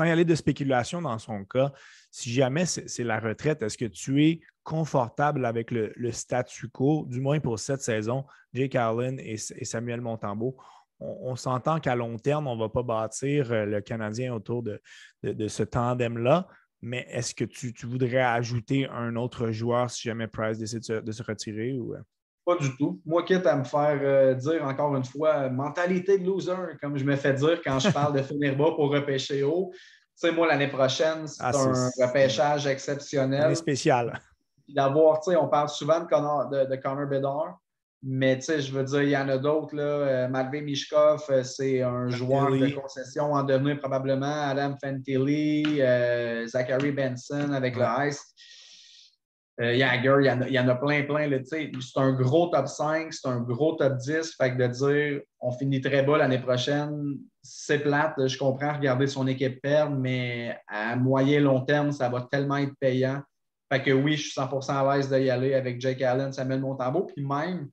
y aller de spéculation dans son cas, si jamais c'est la retraite, est-ce que tu es confortable avec le statu quo, du moins pour cette saison, Jake Allen et Samuel Montembeault? On s'entend qu'à long terme, on ne va pas bâtir le Canadien autour de ce tandem-là, mais est-ce que tu voudrais ajouter un autre joueur si jamais Price décide de se retirer? Ou... Pas du tout. Moi, quitte à me faire dire encore une fois, mentalité de loser, comme je me fais dire quand je parle de finir bas pour repêcher haut. Tu sais, moi, l'année prochaine, c'est un repêchage exceptionnel. Année spéciale. D'avoir, tu sais, on parle souvent de Connor Bedard, mais tu sais, je veux dire, il y en a d'autres, là. Matvei Mishkov, c'est un joueur de concession en devenir probablement. Adam Fantilli, Zachary Benson avec le Ice. Jagger, il y en a plein. C'est un gros top 5, c'est un gros top 10. Fait que de dire on finit très bas l'année prochaine, c'est plate. Je comprends regarder son équipe perdre, mais à moyen long terme, ça va tellement être payant. Fait que oui, je suis 100% à l'aise d'y aller avec Jake Allen, Samuel Montembeault. Puis même,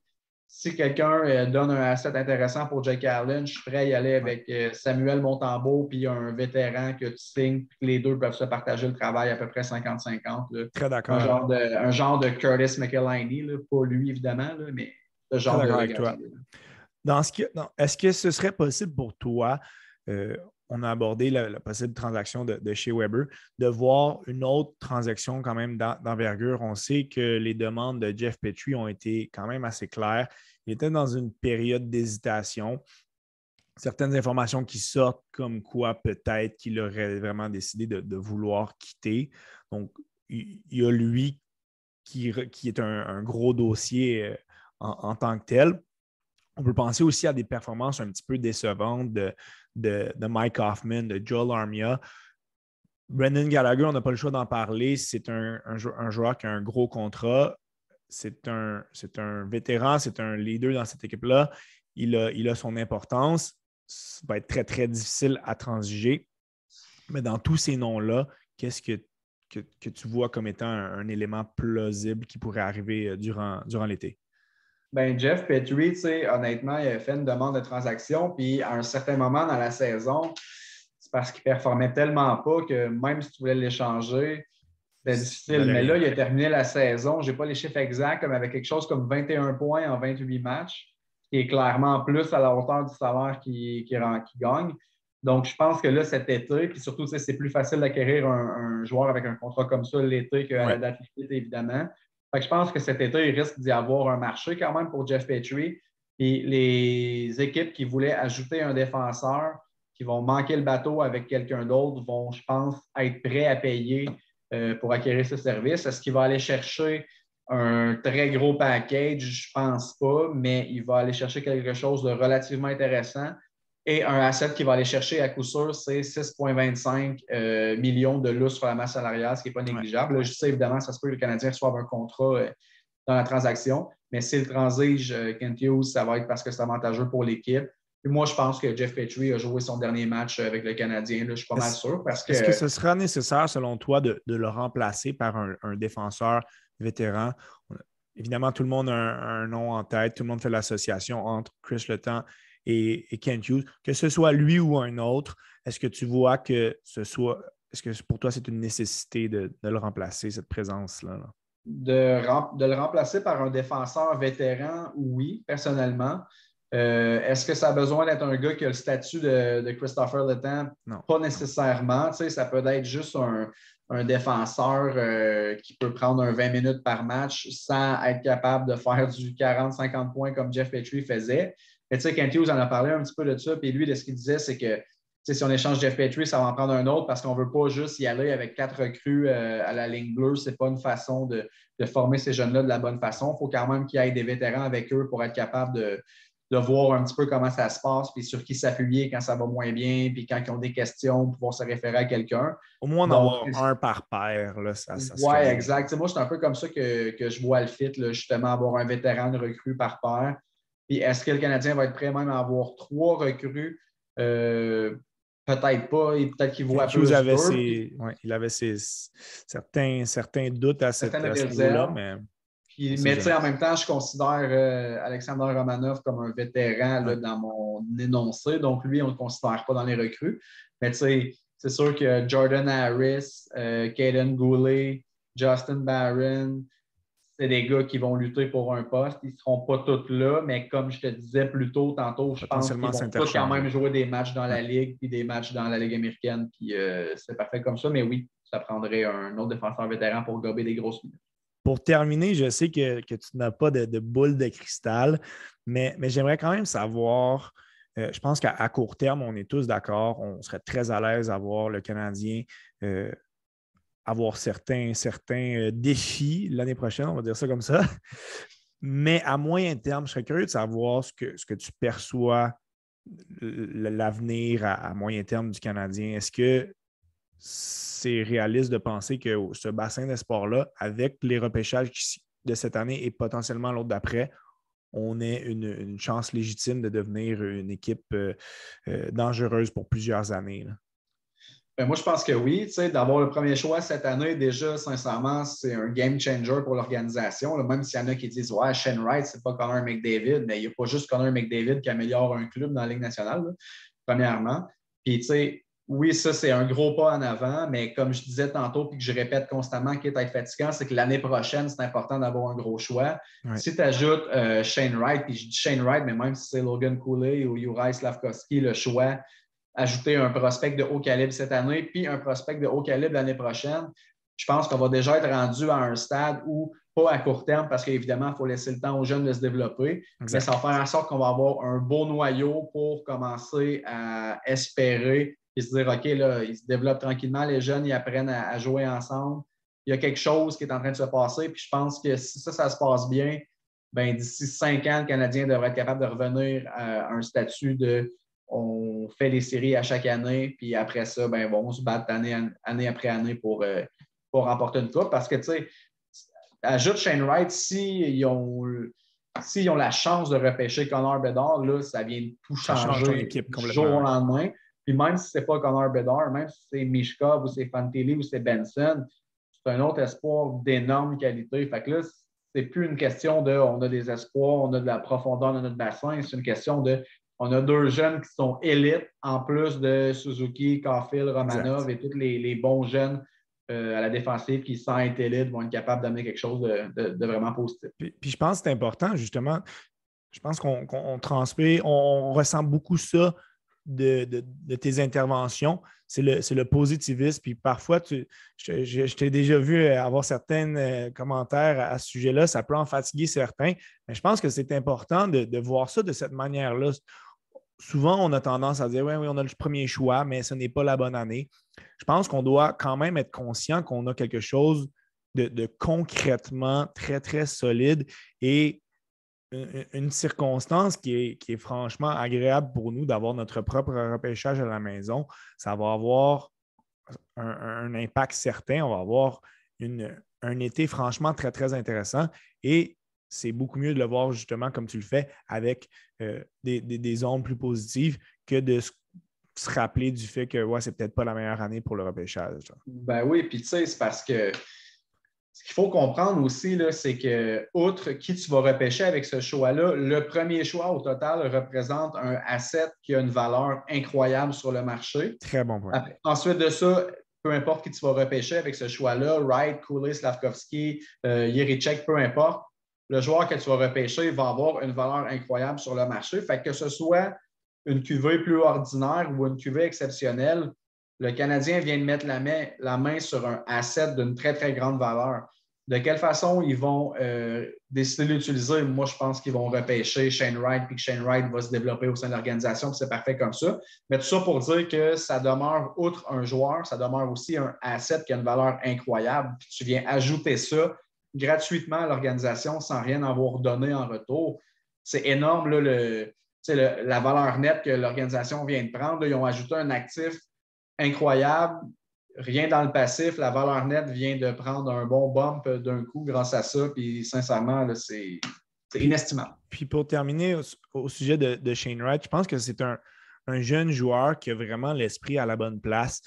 si quelqu'un donne un asset intéressant pour Jake Allen, je suis prêt à y aller avec Samuel Montembeault puis un vétéran que tu signes, puis les deux peuvent se partager le travail à peu près 50-50. Très d'accord. Un genre de Curtis McElhinney, pas lui évidemment, là, mais ce genre de avec toi. Est-ce que ce serait possible pour toi, on a abordé la possible transaction de chez Weber, de voir une autre transaction quand même d'envergure? On sait que les demandes de Jeff Petrie ont été quand même assez claires. Il était dans une période d'hésitation. Certaines informations qui sortent comme quoi peut-être qu'il aurait vraiment décidé de vouloir quitter. Donc, il y a lui qui est un gros dossier en tant que tel. On peut penser aussi à des performances un petit peu décevantes de Mike Hoffman, de Joel Armia. Brendan Gallagher, on n'a pas le choix d'en parler. C'est un joueur qui a un gros contrat. C'est un vétéran, c'est un leader dans cette équipe-là. Il a son importance. Ça va être très, très difficile à transiger. Mais dans tous ces noms-là, qu'est-ce que tu vois comme étant un élément plausible qui pourrait arriver durant l'été? Ben Jeff Petrie, honnêtement, il avait fait une demande de transaction, puis à un certain moment dans la saison, c'est parce qu'il ne performait tellement pas que même si tu voulais l'échanger, c'était difficile. Mais là, il a terminé la saison, je n'ai pas les chiffres exacts, mais avec quelque chose comme 21 points en 28 matchs, qui est clairement plus à la hauteur du salaire qu'il gagne. Donc, je pense que là, cet été, puis surtout, c'est plus facile d'acquérir un joueur avec un contrat comme ça l'été qu'à la date limite, évidemment. Fait que je pense que cet été, il risque d'y avoir un marché quand même pour Jeff Petrie. Puis les équipes qui voulaient ajouter un défenseur, qui vont manquer le bateau avec quelqu'un d'autre, vont, je pense, être prêts à payer pour acquérir ce service. Est-ce qu'il va aller chercher un très gros package? Je ne pense pas, mais il va aller chercher quelque chose de relativement intéressant. Et un asset qu'il va aller chercher à coup sûr, c'est 6,25 millions de lousse sur la masse salariale, ce qui n'est pas négligeable. Là, je sais évidemment, ça se peut que le Canadien reçoive un contrat dans la transaction, mais s'il transige Kent Hughes, ça va être parce que c'est avantageux pour l'équipe. Puis moi, je pense que Jeff Petrie a joué son dernier match avec le Canadien. Là, je suis pas mal sûr. Est-ce que ce sera nécessaire, selon toi, de le remplacer par un défenseur vétéran? Évidemment, tout le monde a un nom en tête. Tout le monde fait l'association entre Chris Letang et Kent Hughes. Que ce soit lui ou un autre, est-ce que tu vois que ce soit... Est-ce que pour toi, c'est une nécessité de le remplacer, cette présence-là? Là? De le remplacer par un défenseur vétéran, oui, personnellement. Est-ce que ça a besoin d'être un gars qui a le statut de Christopher Letang? Non. Pas nécessairement. Tu sais, ça peut être juste un défenseur qui peut prendre un 20 minutes par match sans être capable de faire du 40-50 points comme Jeff Petrie faisait. Mais tu sais, Kent Hughes en a parlé un petit peu de ça. Puis lui, de ce qu'il disait, c'est que si on échange Jeff Petrie, ça va en prendre un autre parce qu'on ne veut pas juste y aller avec 4 recrues à la ligne bleue. Ce n'est pas une façon de former ces jeunes-là de la bonne façon. Il faut quand même qu'il y ait des vétérans avec eux pour être capable de voir un petit peu comment ça se passe, puis sur qui s'appuyer quand ça va moins bien, puis quand ils ont des questions, pouvoir se référer à quelqu'un. Au moins en avoir un par paire. Oui, exact. T'sais, moi, c'est un peu comme ça que je vois le fit, là, justement, avoir un vétéran de recrue par paire. Puis est-ce que le Canadien va être prêt même à avoir 3 recrues? Peut-être pas, et peut-être qu'il voit plus d'eux. Il avait certains doutes à ce niveau-là, mais... Mais en même temps, je considère Alexander Romanov comme un vétéran là, dans mon énoncé. Donc, lui, on ne le considère pas dans les recrues. Mais c'est sûr que Jordan Harris, Caden Goulet, Justin Barron, c'est des gars qui vont lutter pour un poste. Ils ne seront pas tous là, mais comme je te disais plus tôt, tantôt, je pense qu'ils vont tous quand même jouer des matchs dans la Ligue puis des matchs dans la Ligue américaine. Puis c'est parfait comme ça. Mais oui, ça prendrait un autre défenseur vétéran pour gober des grosses minutes. Pour terminer, je sais que tu n'as pas de boule de cristal, mais j'aimerais quand même savoir, je pense qu'à court terme, on est tous d'accord, on serait très à l'aise à voir le Canadien avoir certains défis l'année prochaine, on va dire ça comme ça. Mais à moyen terme, je serais curieux de savoir ce que tu perçois l'avenir à moyen terme du Canadien. Est-ce que c'est réaliste de penser que ce bassin d'espoir-là, avec les repêchages de cette année et potentiellement l'autre d'après, on ait une chance légitime de devenir une équipe dangereuse pour plusieurs années? Là? Ben moi, je pense que oui. D'avoir le premier choix cette année, déjà, sincèrement, c'est un game changer pour l'organisation. Même s'il y en a qui disent ouais, Shane Wright, c'est pas Connor McDavid, mais il n'y a pas juste Connor McDavid qui améliore un club dans la Ligue nationale, là, premièrement. Puis, tu sais, oui, ça, c'est un gros pas en avant, mais comme je disais tantôt, puis que je répète constamment, qui est être fatigant, c'est que l'année prochaine, c'est important d'avoir un gros choix. Ouais. Si tu ajoutes Shane Wright, puis je dis Shane Wright, mais même si c'est Logan Cooley ou Juraj Slavkovsky, le choix, ajouter un prospect de haut calibre cette année, puis un prospect de haut calibre l'année prochaine, je pense qu'on va déjà être rendu à un stade où, pas à court terme, parce qu'évidemment, il faut laisser le temps aux jeunes de se développer, exact. Mais ça va faire en sorte qu'on va avoir un beau noyau pour commencer à espérer et se dire, OK, là, ils se développent tranquillement, les jeunes, ils apprennent à jouer ensemble. Il y a quelque chose qui est en train de se passer, puis je pense que si ça se passe bien, ben, d'ici 5 ans, le Canadien devrait être capable de revenir à un statut de on fait des séries à chaque année, puis après ça, ben, bon, on se bat année après année pour remporter une coupe. Parce que, tu sais, ajoute Shane Wright, s'ils ont la chance de repêcher Connor Bedard, là, ça vient de tout changer du jour au lendemain. Puis même si ce n'est pas Connor Bedard, même si c'est Mishkov ou c'est Fantilli ou c'est Benson, c'est un autre espoir d'énorme qualité. Fait que là, c'est plus une question de on a des espoirs, on a de la profondeur dans notre bassin, c'est une question de on a 2 jeunes qui sont élites, en plus de Suzuki, Caulfield, Romanov exact. Et tous les bons jeunes à la défensive qui, sans être élites, vont être capables d'amener quelque chose de vraiment positif. Puis je pense que c'est important, justement. Je pense qu'on transpire, on ressent beaucoup ça de tes interventions. c'est le positivisme. Puis parfois, je t'ai déjà vu avoir certains commentaires à ce sujet-là. Ça peut en fatiguer certains. Mais je pense que c'est important de voir ça de cette manière-là. Souvent, on a tendance à dire, oui, on a le premier choix, mais ce n'est pas la bonne année. Je pense qu'on doit quand même être conscient qu'on a quelque chose de concrètement très, très solide et une circonstance qui est franchement agréable pour nous d'avoir notre propre repêchage à la maison. Ça va avoir un impact certain. On va avoir un été franchement très, très intéressant et c'est beaucoup mieux de le voir justement comme tu le fais avec des ondes plus positives que de se rappeler du fait que ouais, c'est peut-être pas la meilleure année pour le repêchage. Ben oui, puis tu sais, c'est parce que ce qu'il faut comprendre aussi, là, c'est que, outre qui tu vas repêcher avec ce choix-là, le premier choix au total représente un asset qui a une valeur incroyable sur le marché. Très bon point. Ensuite de ça, peu importe qui tu vas repêcher avec ce choix-là, Wright, Cooley, Slavkovski, Jiricek, peu importe, le joueur que tu vas repêcher va avoir une valeur incroyable sur le marché. Fait que ce soit une cuvée plus ordinaire ou une cuvée exceptionnelle, le Canadien vient de mettre la main sur un asset d'une très, très grande valeur. De quelle façon ils vont décider de l'utiliser? Moi, je pense qu'ils vont repêcher Shane Wright, puis que Shane Wright va se développer au sein de l'organisation, puis c'est parfait comme ça. Mais tout ça pour dire que ça demeure, outre un joueur, ça demeure aussi un asset qui a une valeur incroyable. Puis tu viens ajouter ça gratuitement à l'organisation sans rien avoir donné en retour. C'est énorme, là, la valeur nette que l'organisation vient de prendre. Là, ils ont ajouté un actif incroyable, rien dans le passif. La valeur nette vient de prendre un bon bump d'un coup grâce à ça. Puis sincèrement, là, c'est inestimable. Puis pour terminer au sujet de Shane Wright, je pense que c'est un jeune joueur qui a vraiment l'esprit à la bonne place,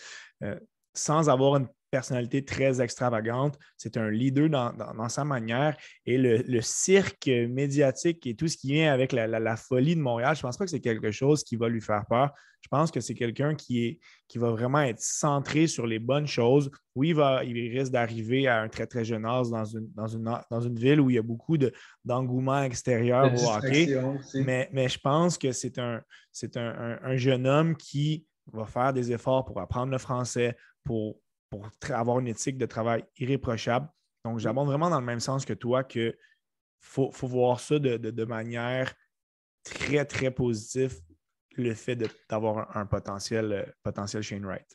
sans avoir une personnalité très extravagante. C'est un leader dans sa manière. Et le cirque médiatique et tout ce qui vient avec la folie de Montréal, je ne pense pas que c'est quelque chose qui va lui faire peur. Je pense que c'est quelqu'un qui va vraiment être centré sur les bonnes choses. Oui, il risque d'arriver à un très, très jeune âge dans une ville où il y a beaucoup d'engouement extérieur au hockey. Mais je pense que c'est un jeune homme qui va faire des efforts pour apprendre le français, pour avoir une éthique de travail irréprochable. Donc, j'abonde vraiment dans le même sens que toi qu'il faut voir ça de manière très, très positive, le fait d'avoir un potentiel Shane Wright.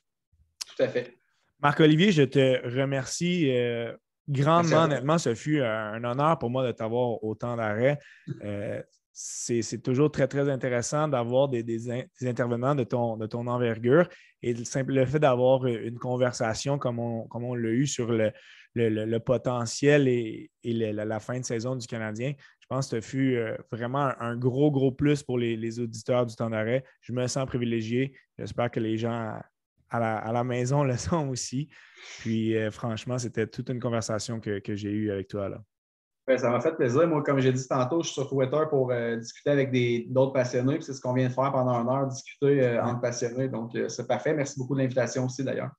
Tout à fait. Marc-Olivier, je te remercie grandement. Honnêtement, ce fut un honneur pour moi de t'avoir au temps d'arrêt. C'est toujours très, très intéressant d'avoir des intervenants de ton envergure et le fait d'avoir une conversation comme on l'a eu sur le potentiel et la fin de saison du Canadien. Je pense que ce fut vraiment un gros, gros plus pour les auditeurs du temps d'arrêt. Je me sens privilégié. J'espère que les gens à la maison le sont aussi. Puis franchement, c'était toute une conversation que j'ai eue avec toi là. Ben, ça m'a fait plaisir. Moi, comme j'ai dit tantôt, je suis sur Twitter pour discuter avec d'autres passionnés. C'est ce qu'on vient de faire pendant 1 heure, discuter entre passionnés. Donc, c'est parfait. Merci beaucoup de l'invitation aussi, d'ailleurs.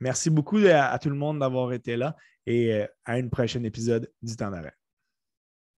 Merci beaucoup à tout le monde d'avoir été là et à un prochain épisode du Temps d'arrêt.